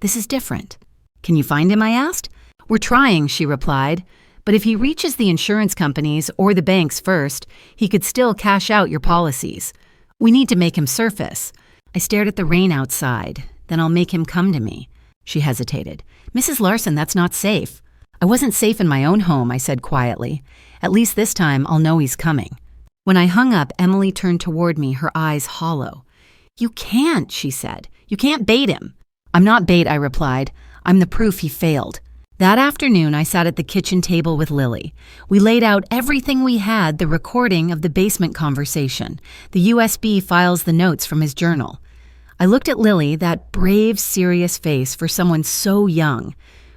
is different." "Can you find him?" I asked. "We're trying," she replied. "But if he reaches the insurance companies or the banks first, he could still cash out your policies. We need to make him surface." I stared at the rain outside. "Then I'll make him come to me." She hesitated. "Mrs. Larson, that's not safe." "I wasn't safe in my own home," I said quietly. "At least this time I'll know he's coming." When I hung up, Emily turned toward me, her eyes hollow. "You can't," she said. "You can't bait him." "I'm not bait," I replied. "I'm the proof he failed." That afternoon, I sat at the kitchen table with Lily. We laid out everything we had, the recording of the basement conversation, the USB files, the notes from his journal. I looked at Lily, that brave, serious face for someone so young.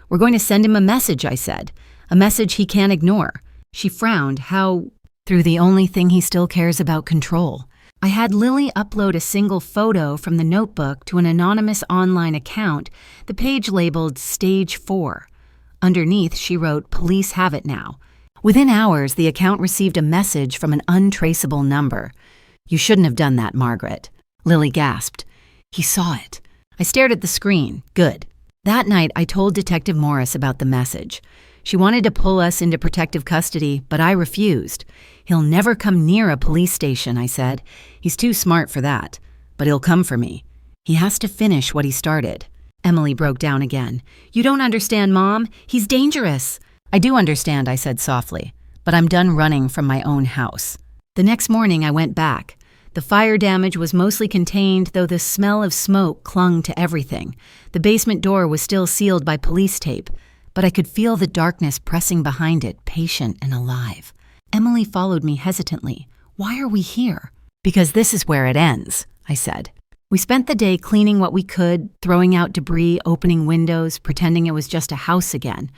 "We're going to send him a message," I said. "A message he can't ignore." She frowned. "How?" "Through the only thing he still cares about, control." I had Lily upload a single photo from the notebook to an anonymous online account, the page labeled Stage 4. Underneath, she wrote, "Police have it now." Within hours, the account received a message from an untraceable number. "You shouldn't have done that, Margaret." Lily gasped. "He saw it." I stared at the screen. Good. That night, I told Detective Morris about the message. She wanted to pull us into protective custody, but I refused. "He'll never come near a police station," I said. "He's too smart for that. But he'll come for me. He has to finish what he started." Emily broke down again. "You don't understand, Mom. He's dangerous." "I do understand," I said softly, "but I'm done running from my own house." The next morning, I went back. The fire damage was mostly contained, though the smell of smoke clung to everything. The basement door was still sealed by police tape, but I could feel the darkness pressing behind it, patient and alive. Emily followed me hesitantly. "Why are we here?" "Because this is where it ends," I said. We spent the day cleaning what we could, throwing out debris, opening windows, pretending it was just a house again.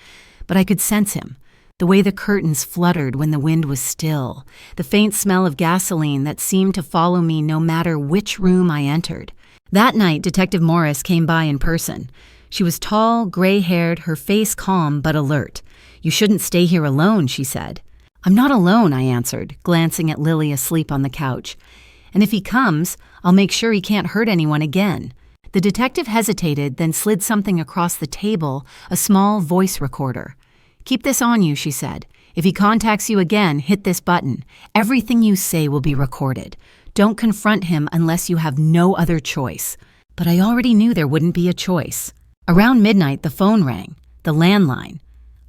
But I could sense him. The way the curtains fluttered when the wind was still. The faint smell of gasoline that seemed to follow me no matter which room I entered. That night, Detective Morris came by in person. She was tall, gray-haired, her face calm but alert. "You shouldn't stay here alone," she said. "I'm not alone," I answered, glancing at Lily asleep on the couch. "And if he comes, I'll make sure he can't hurt anyone again." The detective hesitated, then slid something across the table, a small voice recorder. "Keep this on you," she said. "If he contacts you again, hit this button. Everything you say will be recorded. Don't confront him unless you have no other choice." But I already knew there wouldn't be a choice. Around midnight, the phone rang, the landline.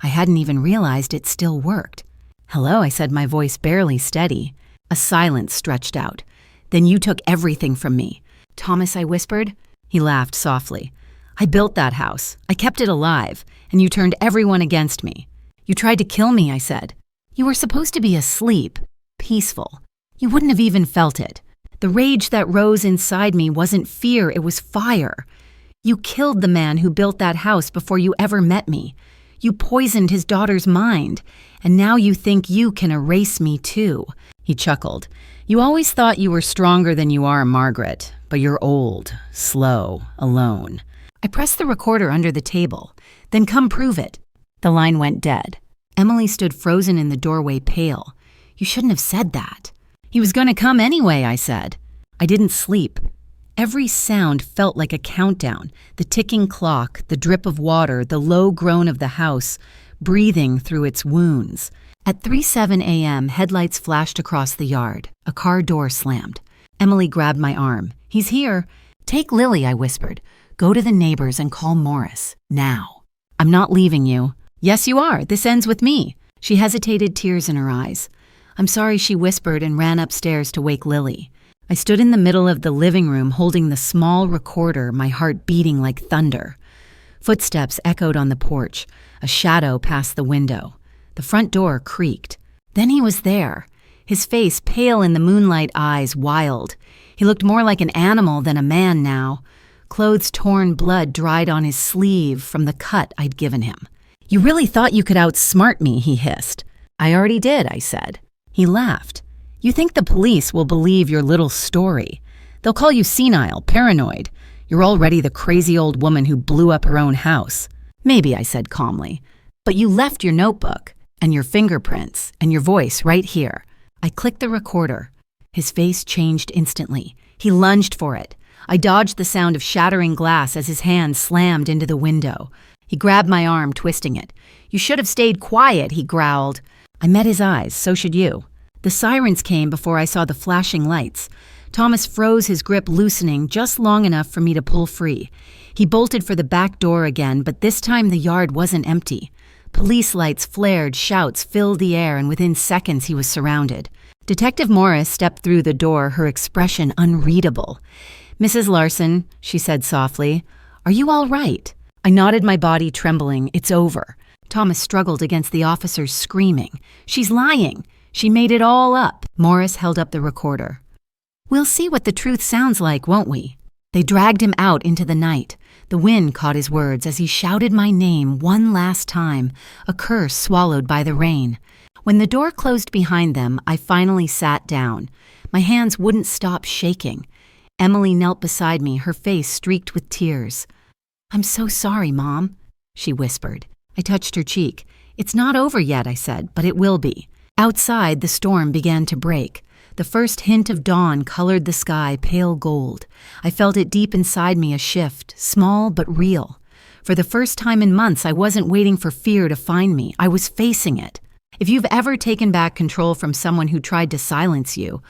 I hadn't even realized it still worked. "Hello," I said, my voice barely steady. A silence stretched out. "Then you took everything from me." "Thomas," I whispered. He laughed softly. "I built that house. I kept it alive, and you turned everyone against me. You tried to kill me," I said. "You were supposed to be asleep, peaceful. You wouldn't have even felt it. The rage that rose inside me wasn't fear, it was fire. You killed the man who built that house before you ever met me. You poisoned his daughter's mind, and now you think you can erase me too." He chuckled. "You always thought you were stronger than you are, Margaret, but you're old, slow, alone." I pressed the recorder under the table. "Then come prove it." The line went dead. Emily stood frozen in the doorway, pale. "You shouldn't have said that." "He was going to come anyway," I said. I didn't sleep. Every sound felt like a countdown, the ticking clock, the drip of water, the low groan of the house, breathing through its wounds. At 3:07 a.m., headlights flashed across the yard. A car door slammed. Emily grabbed my arm. "He's here." "Take Lily," I whispered. "Go to the neighbors and call Morris. Now." "I'm not leaving you." "Yes, you are. This ends with me." She hesitated, tears in her eyes. "I'm sorry," she whispered and ran upstairs to wake Lily. I stood in the middle of the living room holding the small recorder, my heart beating like thunder. Footsteps echoed on the porch. A shadow passed the window. The front door creaked. Then he was there, his face pale in the moonlight, eyes wild. He looked more like an animal than a man now. Clothes torn, blood dried on his sleeve from the cut I'd given him. "You really thought you could outsmart me," he hissed. "I already did," I said. He laughed. "You think the police will believe your little story. They'll call you senile, paranoid. You're already the crazy old woman who blew up her own house." "Maybe," I said calmly. "But you left your notebook, and your fingerprints, and your voice right here." I clicked the recorder. His face changed instantly. He lunged for it. I dodged the sound of shattering glass as his hand slammed into the window. He grabbed my arm, twisting it. "You should have stayed quiet," he growled. I met his eyes. So should you. The sirens came before I saw the flashing lights. Thomas froze, his grip loosening just long enough for me to pull free. He bolted for the back door again, but this time the yard wasn't empty. Police lights flared, shouts filled the air, and within seconds he was surrounded. Detective Morris stepped through the door, her expression unreadable. "Mrs. Larson," she said softly, "are you all right?" I nodded, my body trembling. "It's over." Thomas struggled against the officers, screaming. "She's lying. She made it all up." Morris held up the recorder. "We'll see what the truth sounds like, won't we?" They dragged him out into the night. The wind caught his words as he shouted my name one last time, a curse swallowed by the rain. When the door closed behind them, I finally sat down. My hands wouldn't stop shaking. Emily knelt beside me, her face streaked with tears. "I'm so sorry, Mom," she whispered. I touched her cheek. "It's not over yet," I said, "but it will be." Outside, the storm began to break. The first hint of dawn colored the sky pale gold. I felt it deep inside me, a shift, small but real. For the first time in months, I wasn't waiting for fear to find me. I was facing it. If you've ever taken back control from someone who tried to silence you,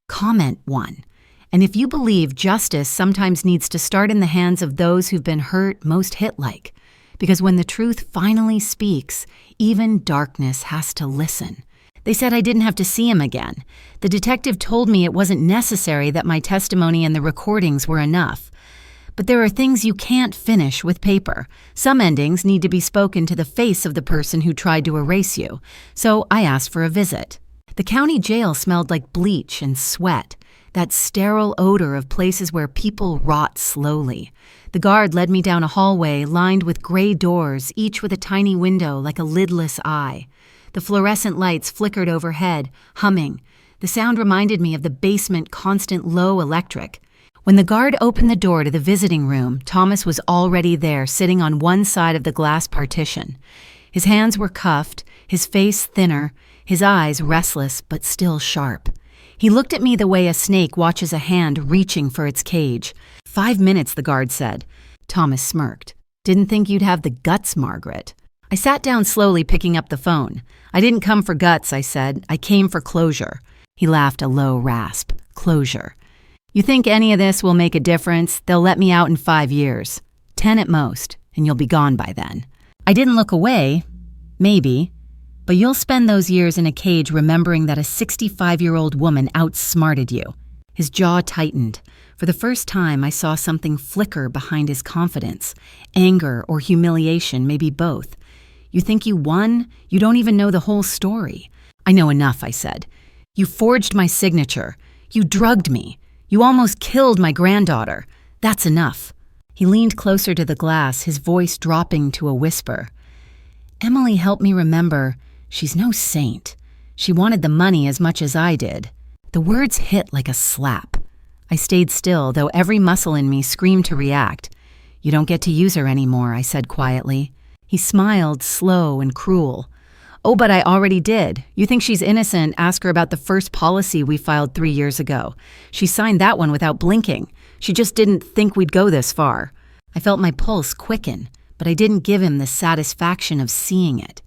comment 1. And if you believe justice sometimes needs to start in the hands of those who've been hurt most hit-like, because when the truth finally speaks, even darkness has to listen. They said I didn't have to see him again. The detective told me it wasn't necessary, that my testimony and the recordings were enough. But there are things you can't finish with paper. Some endings need to be spoken to the face of the person who tried to erase you. So I asked for a visit. The county jail smelled like bleach and sweat, that sterile odor of places where people rot slowly. The guard led me down a hallway lined with gray doors, each with a tiny window like a lidless eye. The fluorescent lights flickered overhead, humming. The sound reminded me of the basement constant low electric. When the guard opened the door to the visiting room, Thomas was already there, sitting on one side of the glass partition. His hands were cuffed, his face thinner, his eyes restless but still sharp. He looked at me the way a snake watches a hand reaching for its cage. 5 minutes, the guard said. Thomas smirked. "Didn't think you'd have the guts, Margaret." I sat down slowly, picking up the phone. "I didn't come for guts," I said. "I came for closure." He laughed, a low rasp. "Closure. You think any of this will make a difference? They'll let me out in 5 years. 10 at most, and you'll be gone by then." I didn't look away. Maybe. But you'll spend those years in a cage remembering that a 65-year-old woman outsmarted you. His jaw tightened. For the first time, I saw something flicker behind his confidence. Anger or humiliation, maybe both. You think you won? You don't even know the whole story. I know enough, I said. You forged my signature. You drugged me. You almost killed my granddaughter. That's enough. He leaned closer to the glass, his voice dropping to a whisper. Emily helped me remember she's no saint. She wanted the money as much as I did. The words hit like a slap. I stayed still, though every muscle in me screamed to react. You don't get to use her anymore, I said quietly. He smiled, slow and cruel. Oh, but I already did. You think she's innocent? Ask her about the first policy we filed 3 years ago. She signed that one without blinking. She just didn't think we'd go this far. I felt my pulse quicken, but I didn't give him the satisfaction of seeing it.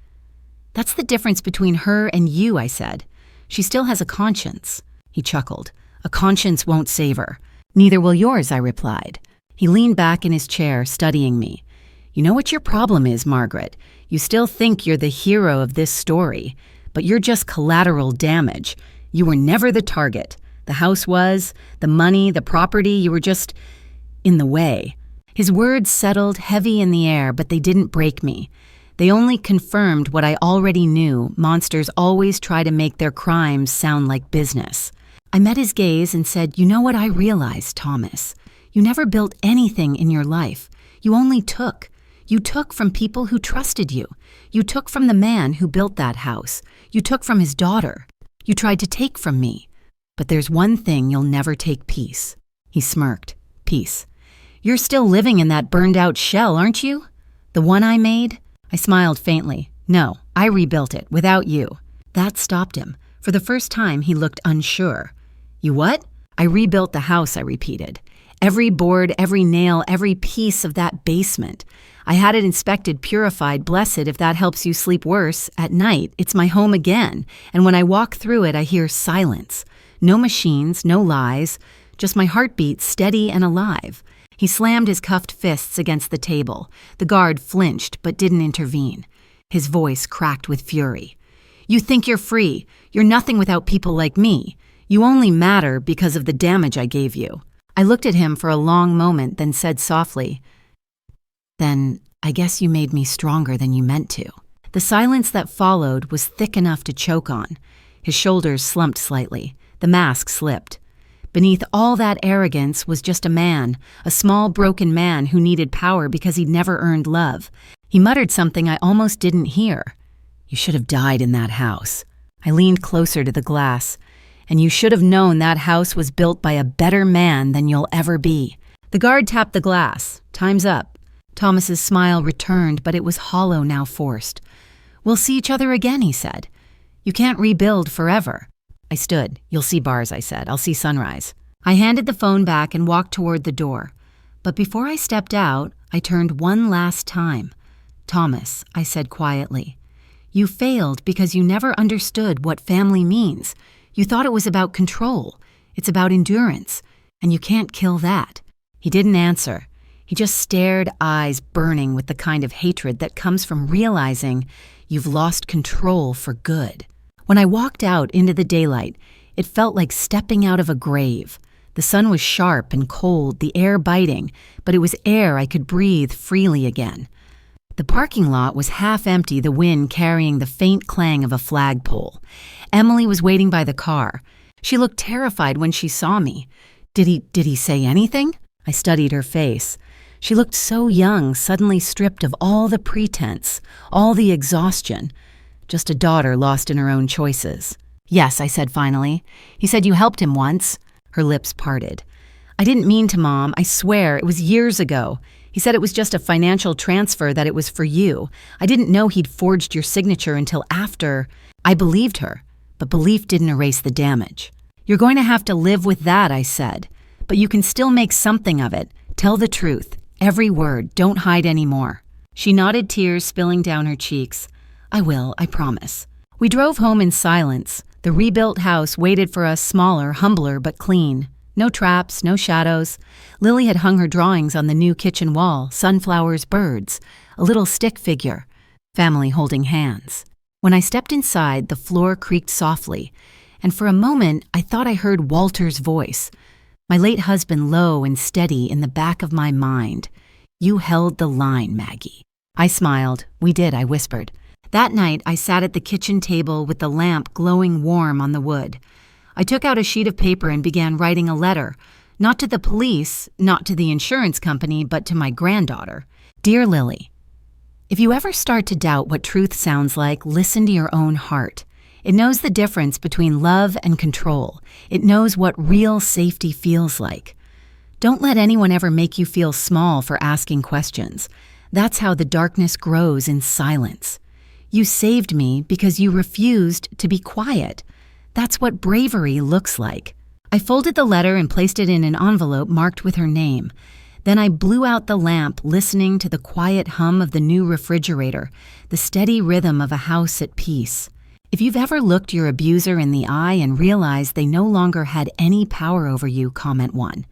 That's the difference between her and you, I said. She still has a conscience. He chuckled. A conscience won't save her. Neither will yours, I replied. He leaned back in his chair, studying me. You know what your problem is, Margaret? You still think you're the hero of this story, but you're just collateral damage. You were never the target. The house was, the money, the property, you were just in the way. His words settled heavy in the air, but they didn't break me. They only confirmed what I already knew. Monsters always try to make their crimes sound like business. I met his gaze and said, you know what I realized, Thomas? You never built anything in your life. You only took. You took from people who trusted you. You took from the man who built that house. You took from his daughter. You tried to take from me. But there's one thing you'll never take: peace. He smirked. Peace. You're still living in that burned-out shell, aren't you? The one I made? I smiled faintly. No, I rebuilt it, without you. That stopped him. For the first time, he looked unsure. You what? I rebuilt the house, I repeated. Every board, every nail, every piece of that basement. I had it inspected, purified, blessed if that helps you sleep worse. At night, it's my home again, and when I walk through it, I hear silence. No machines, no lies, just my heartbeat steady and alive. He slammed his cuffed fists against the table. The guard flinched but didn't intervene. His voice cracked with fury. You think you're free. You're nothing without people like me. You only matter because of the damage I gave you. I looked at him for a long moment, then said softly, Then I guess you made me stronger than you meant to. The silence that followed was thick enough to choke on. His shoulders slumped slightly. The mask slipped. Beneath all that arrogance was just a man, a small broken man who needed power because he'd never earned love. He muttered something I almost didn't hear. You should have died in that house. I leaned closer to the glass. And you should have known that house was built by a better man than you'll ever be. The guard tapped the glass. Time's up. Thomas's smile returned, but it was hollow, now forced. We'll see each other again, he said. You can't rebuild forever. I stood. You'll see bars, I said. I'll see sunrise. I handed the phone back and walked toward the door. But before I stepped out, I turned one last time. Thomas, I said quietly, you failed because you never understood what family means. You thought it was about control. It's about endurance. And you can't kill that. He didn't answer. He just stared, eyes burning with the kind of hatred that comes from realizing you've lost control for good. When I walked out into the daylight, it felt like stepping out of a grave. The sun was sharp and cold, the air biting, but it was air I could breathe freely again. The parking lot was half empty, the wind carrying the faint clang of a flagpole. Emily was waiting by the car. She looked terrified when she saw me. Did he say anything? I studied her face. She looked so young, suddenly stripped of all the pretense, all the exhaustion. Just a daughter lost in her own choices. Yes, I said finally. He said you helped him once. Her lips parted. I didn't mean to, Mom. I swear, it was years ago. He said it was just a financial transfer, that it was for you. I didn't know he'd forged your signature until after. I believed her, but belief didn't erase the damage. You're going to have to live with that, I said. But you can still make something of it. Tell the truth. Every word. Don't hide any more. She nodded, tears spilling down her cheeks. I will, I promise. We drove home in silence. The rebuilt house waited for us, smaller, humbler, but clean. No traps, no shadows. Lily had hung her drawings on the new kitchen wall, sunflowers, birds, a little stick figure. family holding hands. When I stepped inside, the floor creaked softly, and for a moment I thought I heard Walter's voice, my late husband low and steady in the back of my mind. "You held the line, Maggie." I smiled. "We did," I whispered. That night, I sat at the kitchen table with the lamp glowing warm on the wood. I took out a sheet of paper and began writing a letter, not to the police, not to the insurance company, but to my granddaughter. "Dear Lily, if you ever start to doubt what truth sounds like, listen to your own heart. It knows the difference between love and control. It knows what real safety feels like. Don't let anyone ever make you feel small for asking questions. That's how the darkness grows in silence. You saved me because you refused to be quiet. That's what bravery looks like." I folded the letter and placed it in an envelope marked with her name. Then I blew out the lamp, listening to the quiet hum of the new refrigerator, the steady rhythm of a house at peace. If you've ever looked your abuser in the eye and realized they no longer had any power over you, comment 1.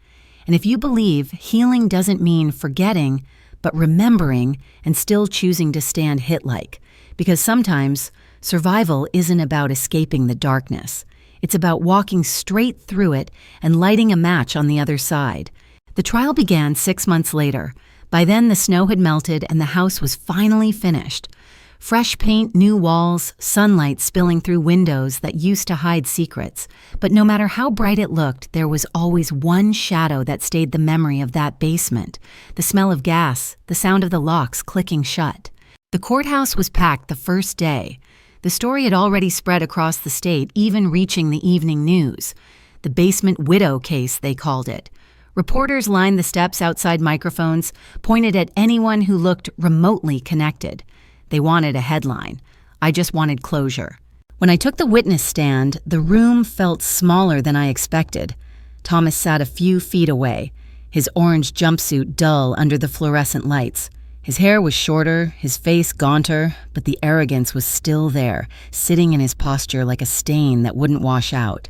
And if you believe healing doesn't mean forgetting, but remembering and still choosing to stand hit-like, because sometimes survival isn't about escaping the darkness. It's about walking straight through it and lighting a match on the other side. The trial began 6 months later. By then, the snow had melted and the house was finally finished. Fresh paint, new walls, sunlight spilling through windows that used to hide secrets. But no matter how bright it looked, there was always one shadow that stayed the memory of that basement. The smell of gas, the sound of the locks clicking shut. The courthouse was packed the first day. The story had already spread across the state, even reaching the evening news. The basement widow case, they called it. Reporters lined the steps outside microphones, pointed at anyone who looked remotely connected. They wanted a headline. I just wanted closure. When I took the witness stand, the room felt smaller than I expected. Thomas sat a few feet away, his orange jumpsuit dull under the fluorescent lights. His hair was shorter, his face gaunter, but the arrogance was still there, sitting in his posture like a stain that wouldn't wash out.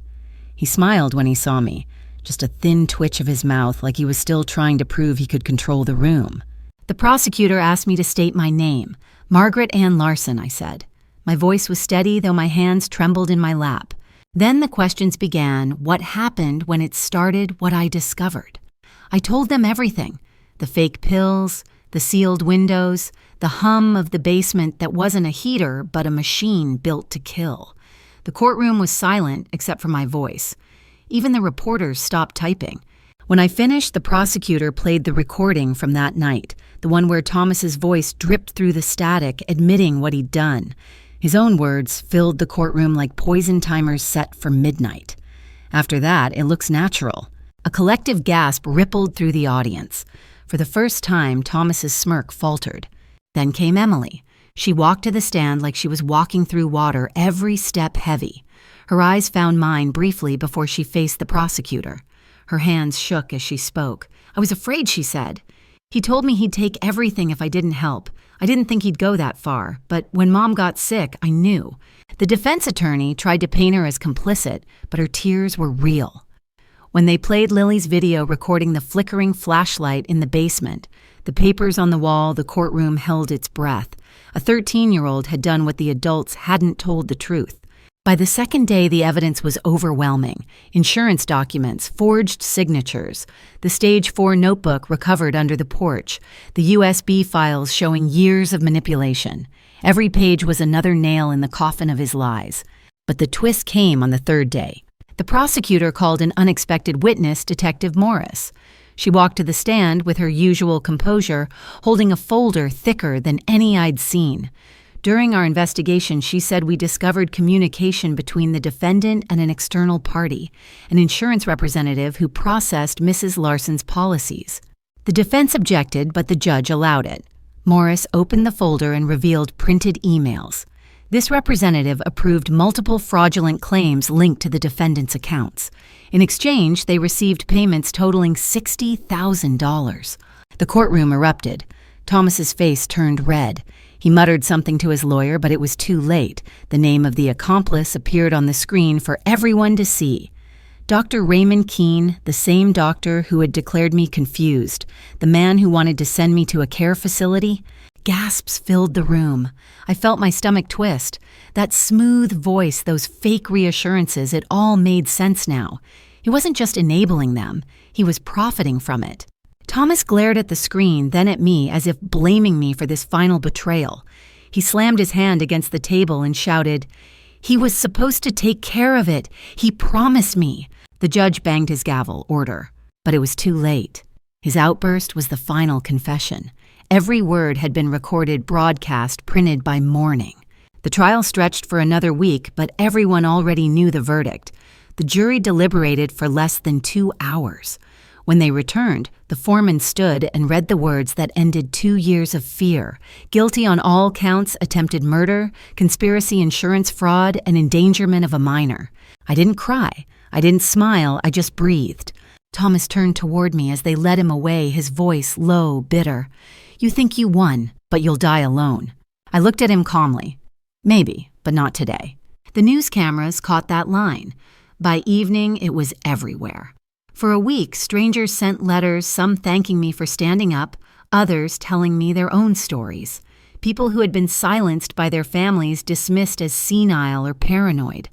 He smiled when he saw me, just a thin twitch of his mouth like he was still trying to prove he could control the room. The prosecutor asked me to state my name. "Margaret Ann Larson," I said. My voice was steady, though my hands trembled in my lap. Then the questions began. What happened when it started, what I discovered? I told them everything. The fake pills, the sealed windows, the hum of the basement that wasn't a heater, but a machine built to kill. The courtroom was silent except for my voice. Even the reporters stopped typing. When I finished, the prosecutor played the recording from that night, the one where Thomas's voice dripped through the static, admitting what he'd done. His own words filled the courtroom like poison timers set for midnight. After that, it looks natural. A collective gasp rippled through the audience. For the first time, Thomas's smirk faltered. Then came Emily. She walked to the stand like she was walking through water, every step heavy. Her eyes found mine briefly before she faced the prosecutor. Her hands shook as she spoke. "I was afraid," she said. "He told me he'd take everything if I didn't help. I didn't think he'd go that far, but when Mom got sick, I knew." The defense attorney tried to paint her as complicit, but her tears were real. When they played Lily's video recording the flickering flashlight in the basement, the papers on the wall, the courtroom held its breath. A 13-year-old had done what the adults hadn't told the truth. By the second day, the evidence was overwhelming. Insurance documents, forged signatures, the Stage 4 notebook recovered under the porch, the USB files showing years of manipulation. Every page was another nail in the coffin of his lies. But the twist came on the third day. The prosecutor called an unexpected witness, Detective Morris. She walked to the stand with her usual composure, holding a folder thicker than any I'd seen. During our investigation, she said we discovered communication between the defendant and an external party, an insurance representative who processed Mrs. Larson's policies. The defense objected, but the judge allowed it. Morris opened the folder and revealed printed emails. This representative approved multiple fraudulent claims linked to the defendant's accounts. In exchange, they received payments totaling $60,000. The courtroom erupted. Thomas's face turned red. He muttered something to his lawyer, but it was too late. The name of the accomplice appeared on the screen for everyone to see. Dr. Raymond Keene, the same doctor who had declared me confused, the man who wanted to send me to a care facility. Gasps filled the room. I felt my stomach twist. That smooth voice, those fake reassurances, it all made sense now. He wasn't just enabling them, he was profiting from it. Thomas glared at the screen, then at me, as if blaming me for this final betrayal. He slammed his hand against the table and shouted, "He was supposed to take care of it. He promised me." The judge banged his gavel, order. But it was too late. His outburst was the final confession. Every word had been recorded, broadcast, printed by morning. The trial stretched for another week, but everyone already knew the verdict. The jury deliberated for less than 2 hours. When they returned, the foreman stood and read the words that ended 2 years of fear. Guilty on all counts: attempted murder, conspiracy, insurance fraud, and endangerment of a minor. I didn't cry. I didn't smile. I just breathed. Thomas turned toward me as they led him away, his voice low, bitter. "You think you won, but you'll die alone." I looked at him calmly. Maybe, but not today. The news cameras caught that line. By evening, it was everywhere. For a week, strangers sent letters, some thanking me for standing up, others telling me their own stories. People who had been silenced by their families dismissed as senile or paranoid.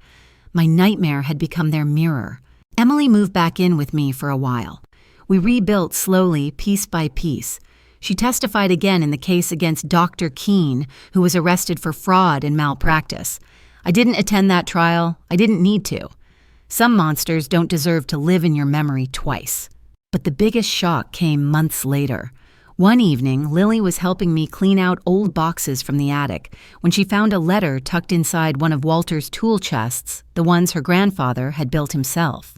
My nightmare had become their mirror. Emily moved back in with me for a while. We rebuilt slowly, piece by piece. She testified again in the case against Dr. Keene, who was arrested for fraud and malpractice. I didn't attend that trial. I didn't need to. Some monsters don't deserve to live in your memory twice. But the biggest shock came months later. One evening, Lily was helping me clean out old boxes from the attic when she found a letter tucked inside one of Walter's tool chests, the ones her grandfather had built himself.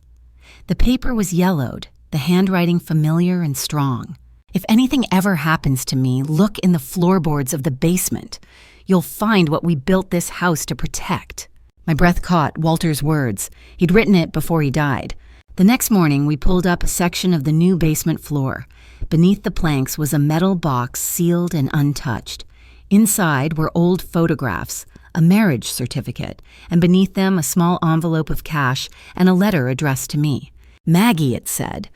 The paper was yellowed, the handwriting familiar and strong. "If anything ever happens to me, look in the floorboards of the basement. You'll find what we built this house to protect." My breath caught Walter's words. He'd written it before he died. The next morning, we pulled up a section of the new basement floor. Beneath the planks was a metal box sealed and untouched. Inside were old photographs, a marriage certificate, and beneath them a small envelope of cash and a letter addressed to me. "Maggie," it said.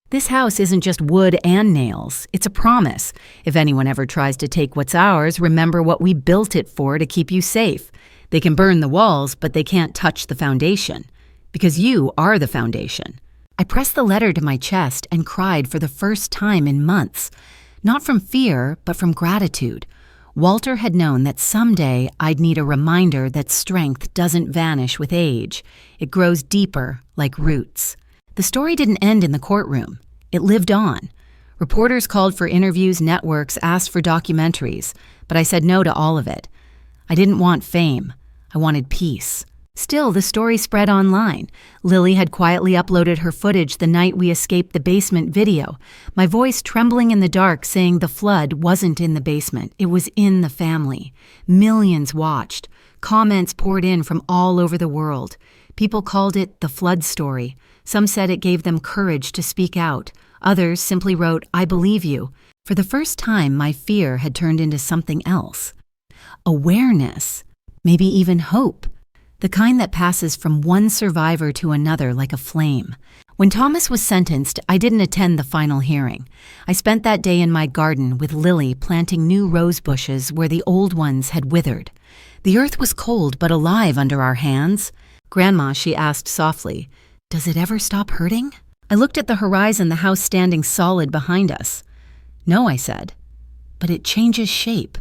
"This house isn't just wood and nails. It's a promise. If anyone ever tries to take what's ours, remember what we built it for to keep you safe. They can burn the walls, but they can't touch the foundation. Because you are the foundation." I pressed the letter to my chest and cried for the first time in months. Not from fear, but from gratitude. Walter had known that someday I'd need a reminder that strength doesn't vanish with age. It grows deeper, like roots. The story didn't end in the courtroom. It lived on. Reporters called for interviews, networks asked for documentaries, but I said no to all of it. I didn't want fame. I wanted peace. Still, the story spread online. Lily had quietly uploaded her footage the night we escaped the basement video, my voice trembling in the dark saying the flood wasn't in the basement, it was in the family. Millions watched. Comments poured in from all over the world. People called it the flood story. Some said it gave them courage to speak out. Others simply wrote, "I believe you." For the first time, my fear had turned into something else. Awareness. Maybe even hope. The kind that passes from one survivor to another like a flame. When Thomas was sentenced, I didn't attend the final hearing. I spent that day in my garden with Lily planting new rose bushes where the old ones had withered. The earth was cold but alive under our hands. "Grandma," she asked softly, "does it ever stop hurting?" I looked at the horizon, the house standing solid behind us. "No," I said. "But it changes shape.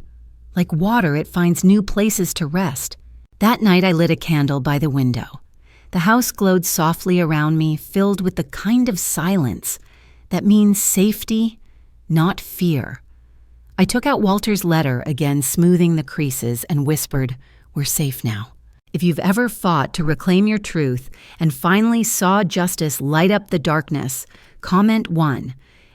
Like water, it finds new places to rest." That night I lit a candle by the window. The house glowed softly around me, filled with the kind of silence that means safety, not fear. I took out Walter's letter again, smoothing the creases, and whispered, "We're safe now." If you've ever fought to reclaim your truth and finally saw justice light up the darkness, comment 1.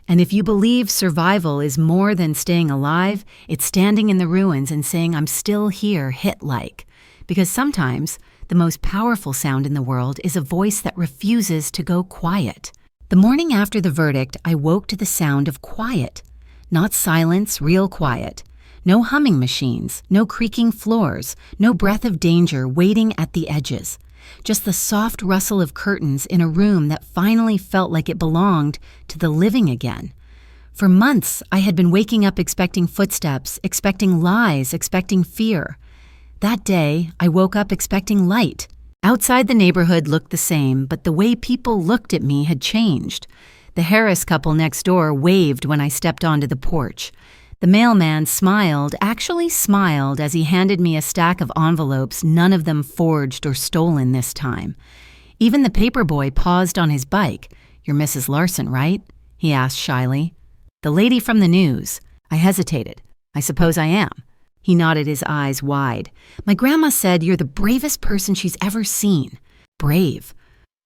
And if you believe survival is more than staying alive, it's standing in the ruins and saying, "I'm still here," hit-like. Because sometimes the most powerful sound in the world is a voice that refuses to go quiet. The morning after the verdict, I woke to the sound of quiet. Not silence, real quiet. No humming machines, no creaking floors, no breath of danger waiting at the edges. Just the soft rustle of curtains in a room that finally felt like it belonged to the living again. For months, I had been waking up expecting footsteps, expecting lies, expecting fear. That day, I woke up expecting light. Outside the neighborhood looked the same, but the way people looked at me had changed. The Harris couple next door waved when I stepped onto the porch. The mailman smiled, actually smiled, as he handed me a stack of envelopes, none of them forged or stolen this time. Even the paperboy paused on his bike. "You're Mrs. Larson, right?" he asked shyly. "The lady from the news." I hesitated. "I suppose I am." He nodded, his eyes wide. "My grandma said you're the bravest person she's ever seen." Brave.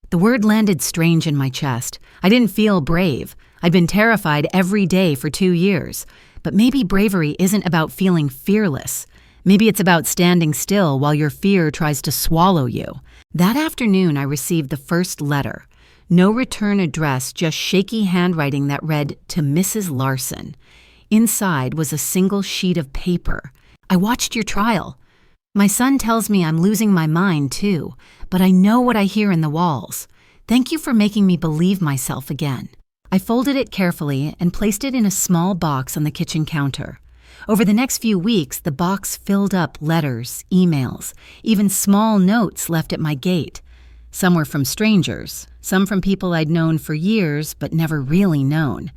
The word landed strange in my chest. I didn't feel brave. I'd been terrified every day for 2 years. But maybe bravery isn't about feeling fearless. Maybe it's about standing still while your fear tries to swallow you. That afternoon, I received the first letter. No return address, just shaky handwriting that read, "To Mrs. Larson." Inside was a single sheet of paper. "I watched your trial. My son tells me I'm losing my mind too, but I know what I hear in the walls. Thank you for making me believe myself again." I folded it carefully and placed it in a small box on the kitchen counter. Over the next few weeks, the box filled up letters, emails, even small notes left at my gate. Some were from strangers, some from people I'd known for years but never really known.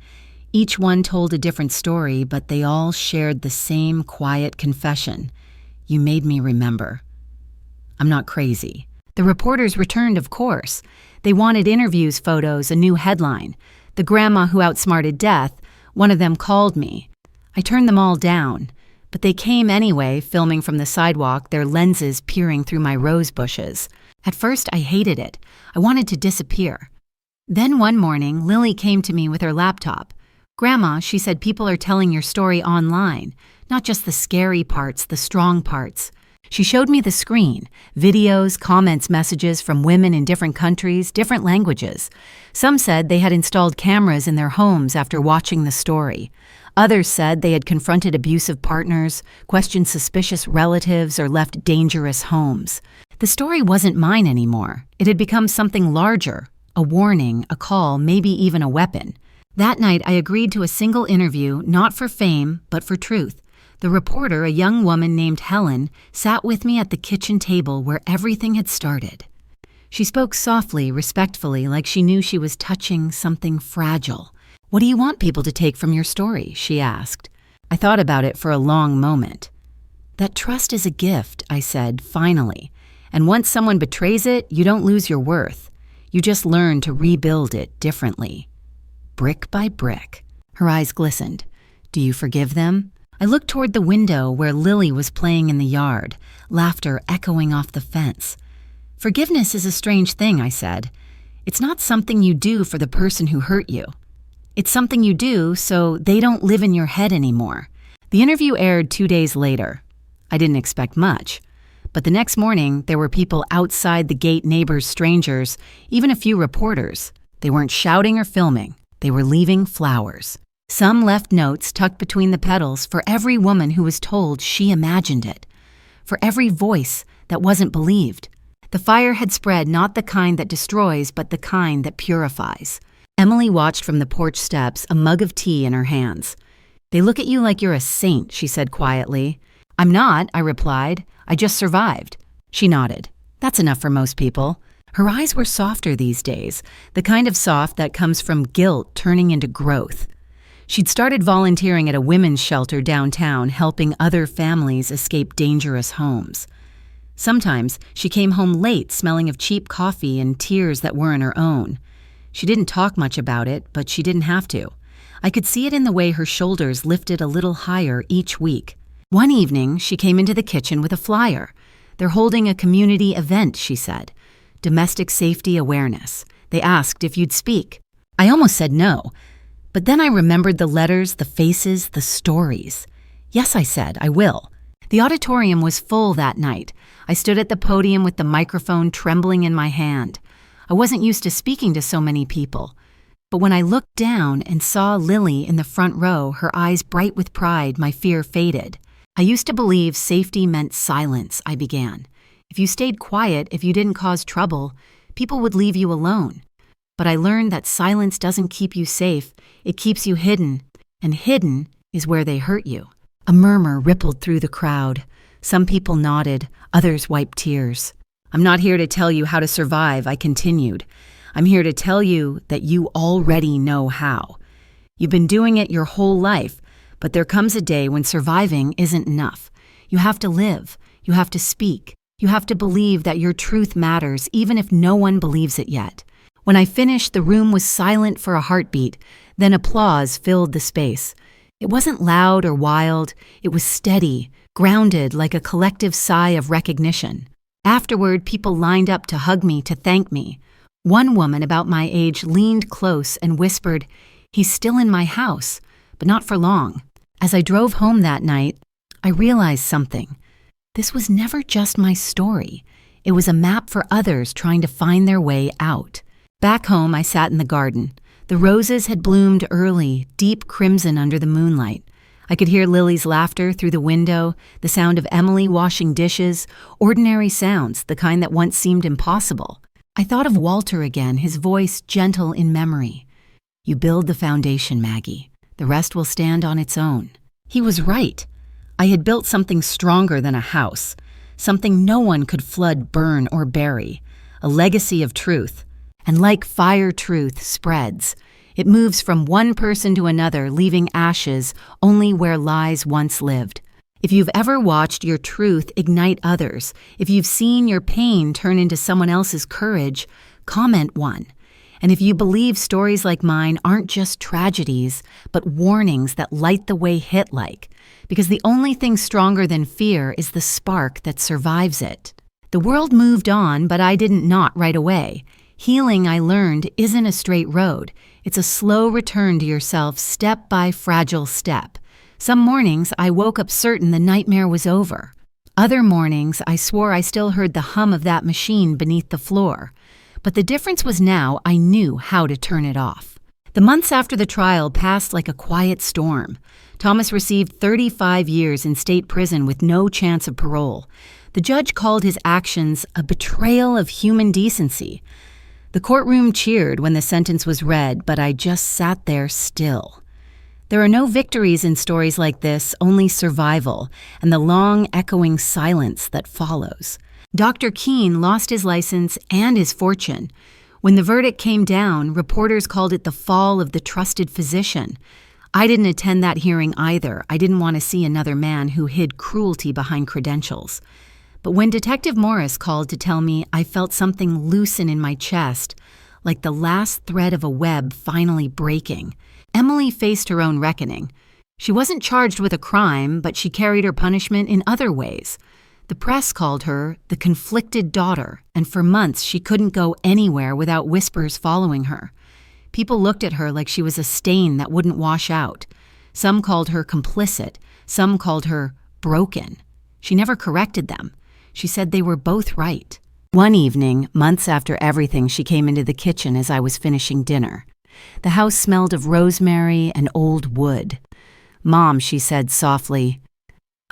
Each one told a different story, but they all shared the same quiet confession. "You made me remember. I'm not crazy." The reporters returned, of course. They wanted interviews, photos, a new headline. The grandma who outsmarted death, one of them called me. I turned them all down, but they came anyway, filming from the sidewalk, their lenses peering through my rose bushes. At first, I hated it. I wanted to disappear. Then one morning, Lily came to me with her laptop. "Grandma," she said, "people are telling your story online, not just the scary parts, the strong parts." She showed me the screen, videos, comments, messages from women in different countries, different languages. Some said they had installed cameras in their homes after watching the story. Others said they had confronted abusive partners, questioned suspicious relatives, or left dangerous homes. The story wasn't mine anymore. It had become something larger, a warning, a call, maybe even a weapon. That night, I agreed to a single interview, not for fame, but for truth. The reporter, a young woman named Helen, sat with me at the kitchen table where everything had started. She spoke softly, respectfully, like she knew she was touching something fragile. "What do you want people to take from your story?" she asked. I thought about it for a long moment. "That trust is a gift," I said, finally. "And once someone betrays it, you don't lose your worth. You just learn to rebuild it differently. Brick by brick." Her eyes glistened. "Do you forgive them?" I looked toward the window where Lily was playing in the yard, laughter echoing off the fence. "Forgiveness is a strange thing," I said. "It's not something you do for the person who hurt you. It's something you do so they don't live in your head anymore." The interview aired 2 days later. I didn't expect much. But the next morning, there were people outside the gate, neighbors, strangers, even a few reporters. They weren't shouting or filming. They were leaving flowers. Some left notes tucked between the petals for every woman who was told she imagined it, for every voice that wasn't believed. The fire had spread, not the kind that destroys, but the kind that purifies. Emily watched from the porch steps, a mug of tea in her hands. "They look at you like you're a saint," she said quietly. "I'm not," I replied. "I just survived." She nodded. "That's enough for most people." Her eyes were softer these days, the kind of soft that comes from guilt turning into growth. She'd started volunteering at a women's shelter downtown, helping other families escape dangerous homes. Sometimes she came home late, smelling of cheap coffee and tears that weren't her own. She didn't talk much about it, but she didn't have to. I could see it in the way her shoulders lifted a little higher each week. One evening, she came into the kitchen with a flyer. "They're holding a community event," she said. "Domestic safety awareness. They asked if you'd speak." I almost said no. But then I remembered the letters, the faces, the stories. "Yes," I said, "I will." The auditorium was full that night. I stood at the podium with the microphone trembling in my hand. I wasn't used to speaking to so many people. But when I looked down and saw Lily in the front row, her eyes bright with pride, my fear faded. "I used to believe safety meant silence," I began. "If you stayed quiet, if you didn't cause trouble, people would leave you alone. But I learned that silence doesn't keep you safe. It keeps you hidden. and hidden is where they hurt you. A murmur rippled through the crowd. Some people nodded, others wiped tears. I'm not here to tell you how to survive, I continued. I'm here to tell you that you already know how. You've been doing it your whole life, but there comes a day when surviving isn't enough. You have to live. You have to speak. You have to believe that your truth matters, even if no one believes it yet. When I finished, the room was silent for a heartbeat, then applause filled the space. It wasn't loud or wild. It was steady, grounded like a collective sigh of recognition. Afterward, people lined up to hug me, to thank me. One woman about my age leaned close and whispered, "He's still in my house, but not for long." As I drove home that night, I realized something. This was never just my story. It was a map for others trying to find their way out. Back home, I sat in the garden. The roses had bloomed early, deep crimson under the moonlight. I could hear Lily's laughter through the window, the sound of Emily washing dishes, ordinary sounds, the kind that once seemed impossible. I thought of Walter again, his voice gentle in memory. "You build the foundation, Maggie. The rest will stand on its own." He was right. I had built something stronger than a house, something no one could flood, burn, or bury, a legacy of truth. And like fire, truth spreads. It moves from one person to another, leaving ashes only where lies once lived. If you've ever watched your truth ignite others, if you've seen your pain turn into someone else's courage, comment one. And if you believe stories like mine aren't just tragedies, but warnings that light the way hit like, because the only thing stronger than fear is the spark that survives it. The world moved on, but I didn't not right away. Healing, I learned, isn't a straight road. It's a slow return to yourself, step by fragile step. Some mornings, I woke up certain the nightmare was over. Other mornings, I swore I still heard the hum of that machine beneath the floor. But the difference was now I knew how to turn it off. The months after the trial passed like a quiet storm. Thomas received 35 years in state prison with no chance of parole. The judge called his actions a betrayal of human decency. The courtroom cheered when the sentence was read, but I just sat there still. There are no victories in stories like this, only survival, and the long, echoing silence that follows. Dr. Keene lost his license and his fortune. When the verdict came down, reporters called it the fall of the trusted physician. I didn't attend that hearing either. I didn't want to see another man who hid cruelty behind credentials. But when Detective Morris called to tell me, I felt something loosen in my chest, like the last thread of a web finally breaking. Emily faced her own reckoning. She wasn't charged with a crime, but she carried her punishment in other ways. The press called her the conflicted daughter, and for months she couldn't go anywhere without whispers following her. People looked at her like she was a stain that wouldn't wash out. Some called her complicit, some called her broken. She never corrected them. She said they were both right. One evening, months after everything, she came into the kitchen as I was finishing dinner. The house smelled of rosemary and old wood. "Mom," she said softly,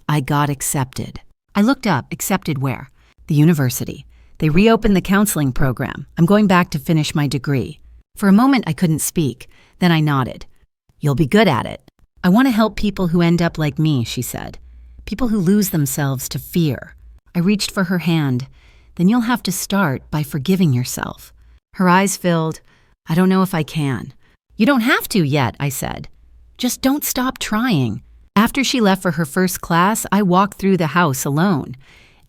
"I got accepted." I looked up. Accepted where? The university. They reopened the counseling program. I'm going back to finish my degree. For a moment, I couldn't speak. Then I nodded. "You'll be good at it." "I want to help people who end up like me," she said. "People who lose themselves to fear." I reached for her hand. "Then you'll have to start by forgiving yourself." Her eyes filled. "I don't know if I can." "You don't have to yet," I said. "Just don't stop trying." After she left for her first class, I walked through the house alone.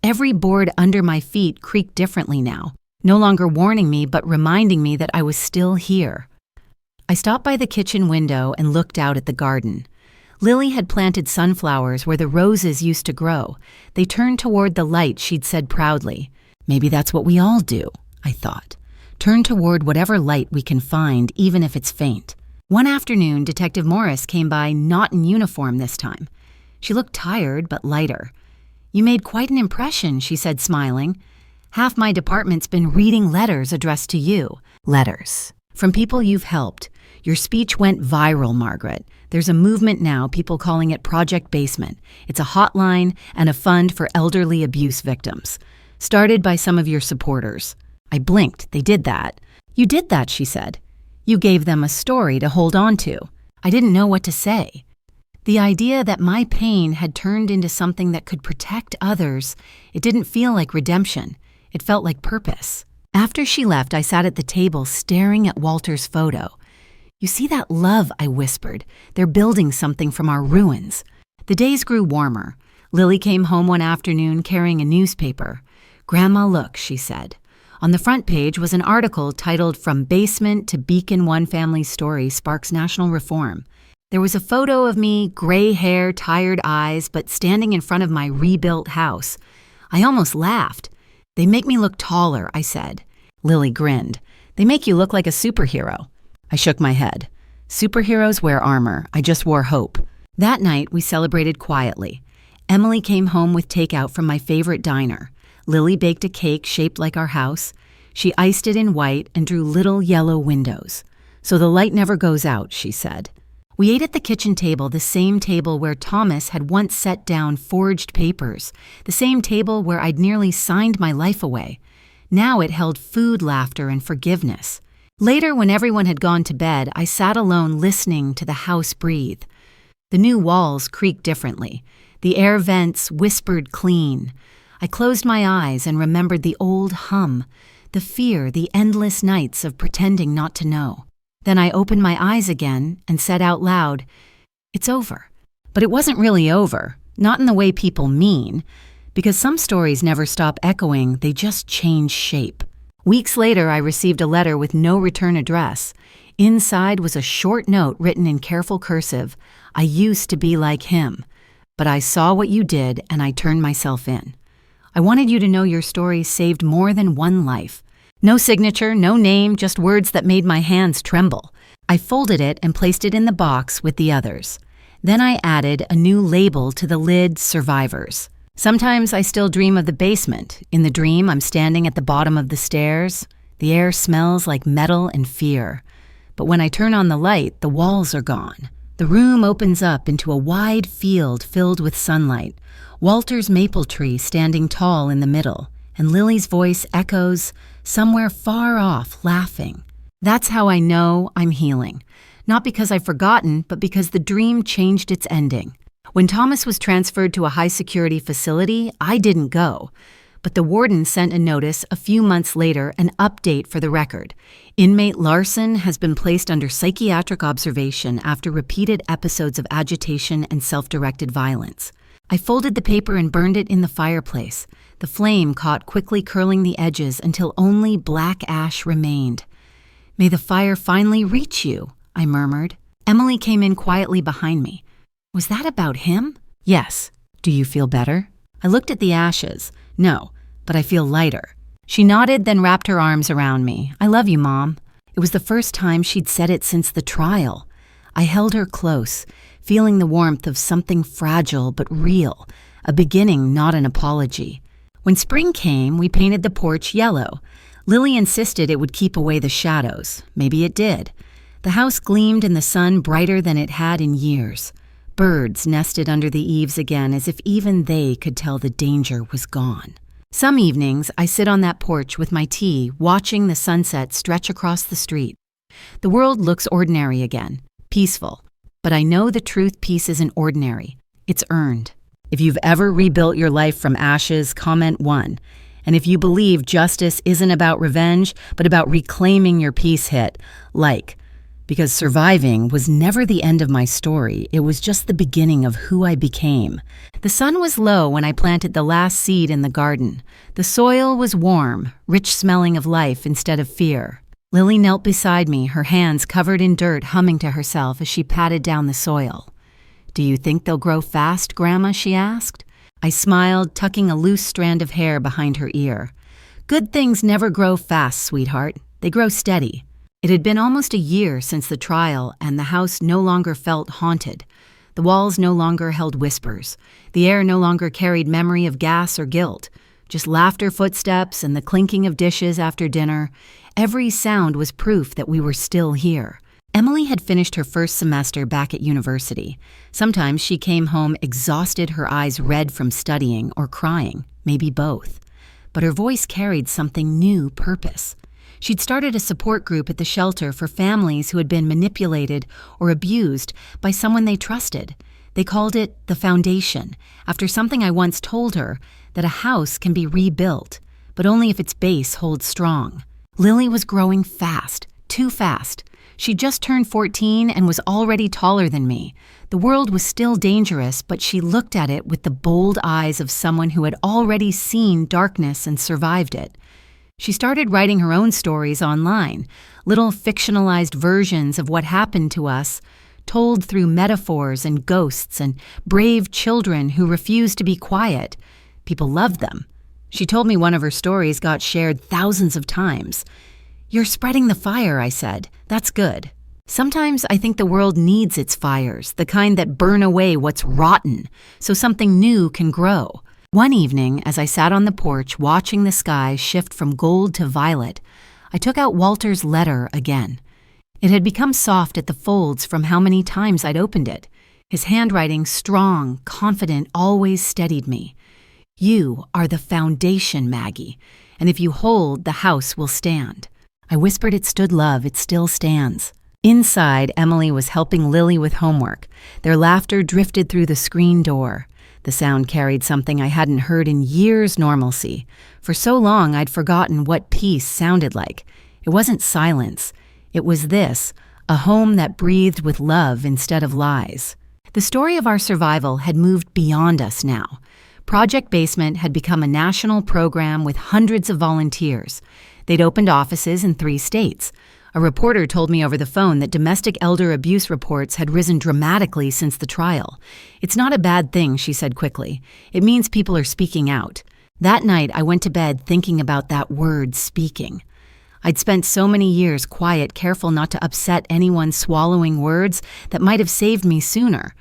Every board under my feet creaked differently now, no longer warning me but reminding me that I was still here. I stopped by the kitchen window and looked out at the garden. Lily had planted sunflowers where the roses used to grow. They turned toward the light, she'd said proudly. Maybe that's what we all do, I thought. Turn toward whatever light we can find, even if it's faint. One afternoon, Detective Morris came by, not in uniform this time. She looked tired, but lighter. "You made quite an impression," she said, smiling. "Half my department's been reading letters addressed to you." Letters. From people you've helped. Your speech went viral, Margaret. There's a movement now, people calling it Project Basement. It's a hotline and a fund for elderly abuse victims. Started by some of your supporters. I blinked. They did that. "You did that," she said. "You gave them a story to hold on to." I didn't know what to say. The idea that my pain had turned into something that could protect others, it didn't feel like redemption. It felt like purpose. After she left, I sat at the table staring at Walter's photo. "You see that love?" I whispered. "They're building something from our ruins." The days grew warmer. Lily came home one afternoon carrying a newspaper. "Grandma, look," she said. On the front page was an article titled "From Basement to Beacon One Family Story Sparks National Reform." There was a photo of me, gray hair, tired eyes, but standing in front of my rebuilt house. I almost laughed. "They make me look taller," I said. Lily grinned. "They make you look like a superhero." I shook my head. "Superheroes wear armor. I just wore hope." That night, we celebrated quietly. Emily came home with takeout from my favorite diner. Lily baked a cake shaped like our house. She iced it in white and drew little yellow windows. "So the light never goes out," she said. We ate at the kitchen table, the same table where Thomas had once set down forged papers, the same table where I'd nearly signed my life away. Now it held food, laughter, and forgiveness. Later, when everyone had gone to bed, I sat alone listening to the house breathe. The new walls creaked differently. The air vents whispered clean. I closed my eyes and remembered the old hum, the fear, the endless nights of pretending not to know. Then I opened my eyes again and said out loud, "It's over." But it wasn't really over, not in the way people mean, because some stories never stop echoing, they just change shape. Weeks later, I received a letter with no return address. Inside was a short note written in careful cursive. "I used to be like him, but I saw what you did and I turned myself in. I wanted you to know your story saved more than one life." No signature, no name, just words that made my hands tremble. I folded it and placed it in the box with the others. Then I added a new label to the lid, "Survivors." Sometimes I still dream of the basement. In the dream, I'm standing at the bottom of the stairs. The air smells like metal and fear. But when I turn on the light, the walls are gone. The room opens up into a wide field filled with sunlight. Walter's maple tree standing tall in the middle, and Lily's voice echoes somewhere far off, laughing. That's how I know I'm healing. Not because I've forgotten, but because the dream changed its ending. When Thomas was transferred to a high-security facility, I didn't go. But the warden sent a notice a few months later, an update for the record. Inmate Larson has been placed under psychiatric observation after repeated episodes of agitation and self-directed violence. I folded the paper and burned it in the fireplace. The flame caught, quickly curling the edges until only black ash remained. "May the fire finally reach you," I murmured. Emily came in quietly behind me. "Was that about him?" "Yes. Do you feel better?" I looked at the ashes. "No, but I feel lighter." She nodded, then wrapped her arms around me. "I love you, Mom." It was the first time she'd said it since the trial. I held her close, feeling the warmth of something fragile but real, a beginning, not an apology. When spring came, we painted the porch yellow. Lily insisted it would keep away the shadows. Maybe it did. The house gleamed in the sun brighter than it had in years. Birds nested under the eaves again as if even they could tell the danger was gone. Some evenings, I sit on that porch with my tea, watching the sunset stretch across the street. The world looks ordinary again, peaceful. But I know the truth peace isn't ordinary. It's earned. If you've ever rebuilt your life from ashes, comment 1. And if you believe justice isn't about revenge, but about reclaiming your peace, hit like. Because surviving was never the end of my story. It was just the beginning of who I became. The sun was low when I planted the last seed in the garden. The soil was warm, rich smelling of life instead of fear. Lily knelt beside me, her hands covered in dirt, humming to herself as she patted down the soil. "Do you think they'll grow fast, Grandma?" she asked. I smiled, tucking a loose strand of hair behind her ear. "Good things never grow fast, sweetheart. They grow steady." It had been almost a year since the trial, and the house no longer felt haunted. The walls no longer held whispers. The air no longer carried memory of gas or guilt. Just laughter, footsteps, and the clinking of dishes after dinner. Every sound was proof that we were still here. Emily had finished her first semester back at university. Sometimes she came home exhausted, her eyes red from studying or crying, maybe both. But her voice carried something new, purpose. She'd started a support group at the shelter for families who had been manipulated or abused by someone they trusted. They called it the Foundation, after something I once told her, that a house can be rebuilt, but only if its base holds strong. Lily was growing fast, too fast. She just turned 14 and was already taller than me. The world was still dangerous, but she looked at it with the bold eyes of someone who had already seen darkness and survived it. She started writing her own stories online, little fictionalized versions of what happened to us, told through metaphors and ghosts and brave children who refused to be quiet. People loved them. She told me one of her stories got shared thousands of times. "You're spreading the fire," I said. "That's good." Sometimes I think the world needs its fires, the kind that burn away what's rotten, so something new can grow. One evening, as I sat on the porch watching the sky shift from gold to violet, I took out Walter's letter again. It had become soft at the folds from how many times I'd opened it. His handwriting, strong, confident, always steadied me. "You are the foundation, Maggie, and if you hold, the house will stand." I whispered it stood love, it still stands. Inside, Emily was helping Lily with homework. Their laughter drifted through the screen door. The sound carried something I hadn't heard in years' normalcy. For so long, I'd forgotten what peace sounded like. It wasn't silence. It was this, a home that breathed with love instead of lies. The story of our survival had moved beyond us now. Project Basement had become a national program with hundreds of volunteers. They'd opened offices in 3 states. A reporter told me over the phone that domestic elder abuse reports had risen dramatically since the trial. "It's not a bad thing," she said quickly. "It means people are speaking out." That night, I went to bed thinking about that word, speaking. I'd spent so many years quiet, careful not to upset anyone, swallowing words that might have saved me sooner.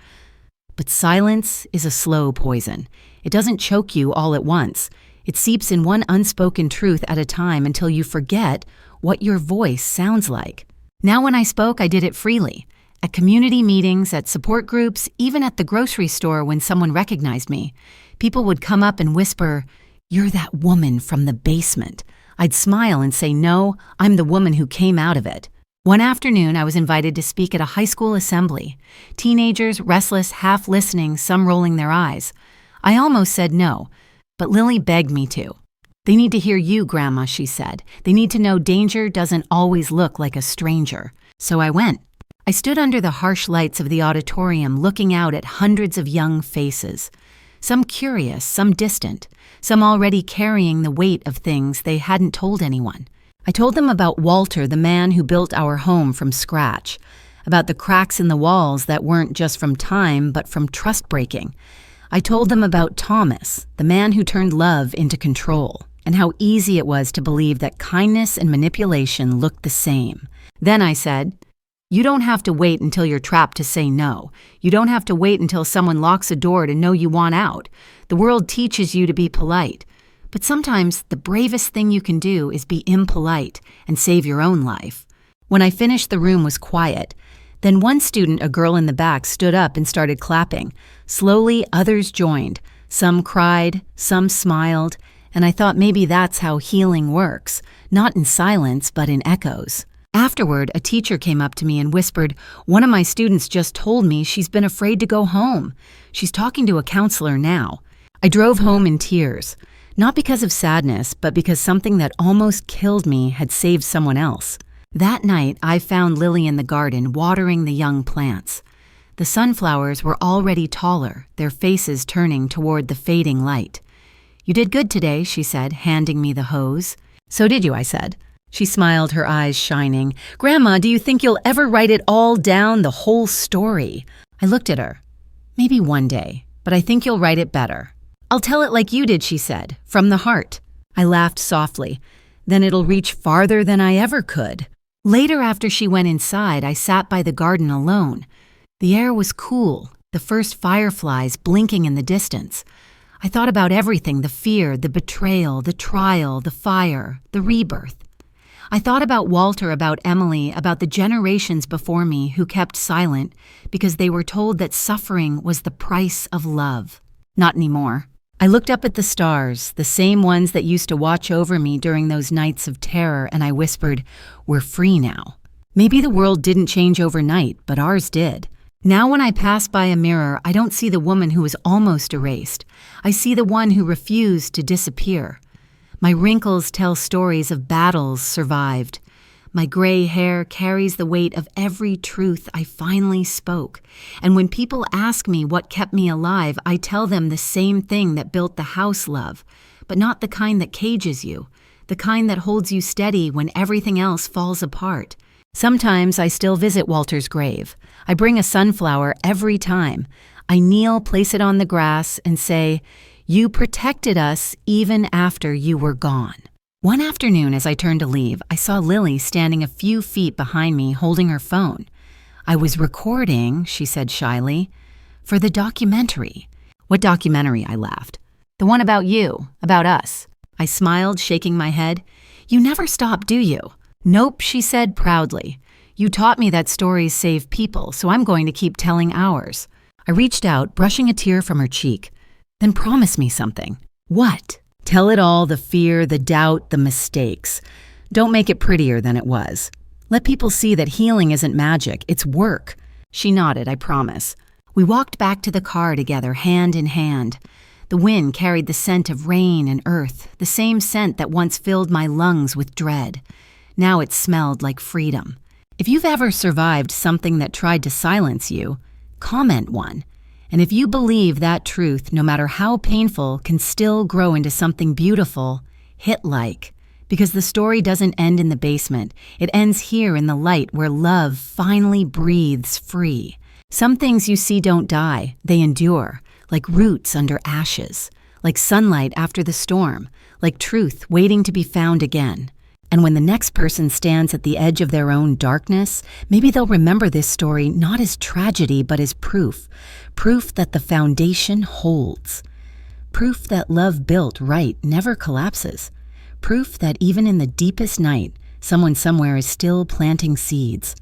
But silence is a slow poison. It doesn't choke you all at once. It seeps in one unspoken truth at a time until you forget what your voice sounds like. Now when I spoke, I did it freely. At community meetings, at support groups, even at the grocery store when someone recognized me. People would come up and whisper, "You're that woman from the basement." I'd smile and say, "No, I'm the woman who came out of it." One afternoon, I was invited to speak at a high school assembly. Teenagers, restless, half listening, some rolling their eyes. I almost said no, but Lily begged me to. "They need to hear you, Grandma," she said. "They need to know danger doesn't always look like a stranger." So I went. I stood under the harsh lights of the auditorium looking out at hundreds of young faces. Some curious, some distant, some already carrying the weight of things they hadn't told anyone. I told them about Walter, the man who built our home from scratch, about the cracks in the walls that weren't just from time but from trust breaking. I told them about Thomas, the man who turned love into control, and how easy it was to believe that kindness and manipulation looked the same. Then I said, "You don't have to wait until you're trapped to say no. You don't have to wait until someone locks a door to know you want out. The world teaches you to be polite. But sometimes the bravest thing you can do is be impolite and save your own life." When I finished, the room was quiet. Then one student, a girl in the back, stood up and started clapping. Slowly, others joined. Some cried, some smiled, and I thought maybe that's how healing works, not in silence, but in echoes. Afterward, a teacher came up to me and whispered, "One of my students just told me she's been afraid to go home. She's talking to a counselor now." I drove home in tears, not because of sadness, but because something that almost killed me had saved someone else. That night, I found Lily in the garden, watering the young plants. The sunflowers were already taller, their faces turning toward the fading light. "You did good today," she said, handing me the hose. "So did you," I said. She smiled, her eyes shining. "Grandma, do you think you'll ever write it all down, the whole story?" I looked at her. "Maybe one day, but I think you'll write it better." "I'll tell it like you did," she said, "from the heart." I laughed softly. "Then it'll reach farther than I ever could." Later, after she went inside, I sat by the garden alone. The air was cool, the first fireflies blinking in the distance. I thought about everything, the fear, the betrayal, the trial, the fire, the rebirth. I thought about Walter, about Emily, about the generations before me who kept silent because they were told that suffering was the price of love. Not anymore. I looked up at the stars, the same ones that used to watch over me during those nights of terror, and I whispered, "We're free now." Maybe the world didn't change overnight, but ours did. Now when I pass by a mirror, I don't see the woman who was almost erased. I see the one who refused to disappear. My wrinkles tell stories of battles survived. My gray hair carries the weight of every truth I finally spoke. And when people ask me what kept me alive, I tell them the same thing that built the house, love, but not the kind that cages you, the kind that holds you steady when everything else falls apart. Sometimes I still visit Walter's grave. I bring a sunflower every time. I kneel, place it on the grass, and say, "You protected us even after you were gone." One afternoon, as I turned to leave, I saw Lily standing a few feet behind me holding her phone. "I was recording," she said shyly, "for the documentary." "What documentary?" I laughed. "The one about you, about us." I smiled, shaking my head. "You never stop, do you?" "Nope," she said proudly. "You taught me that stories save people, so I'm going to keep telling ours." I reached out, brushing a tear from her cheek. "Then promise me something." "What?" "Tell it all, the fear, the doubt, the mistakes. Don't make it prettier than it was. Let people see that healing isn't magic, it's work." She nodded, "I promise." We walked back to the car together, hand in hand. The wind carried the scent of rain and earth, the same scent that once filled my lungs with dread. Now it smelled like freedom. If you've ever survived something that tried to silence you, comment one. And if you believe that truth, no matter how painful, can still grow into something beautiful, hit like. Because the story doesn't end in the basement. It ends here in the light where love finally breathes free. Some things you see don't die, they endure, like roots under ashes, like sunlight after the storm, like truth waiting to be found again. And when the next person stands at the edge of their own darkness, maybe they'll remember this story not as tragedy, but as proof. Proof that the foundation holds. Proof that love built right never collapses. Proof that even in the deepest night, someone somewhere is still planting seeds.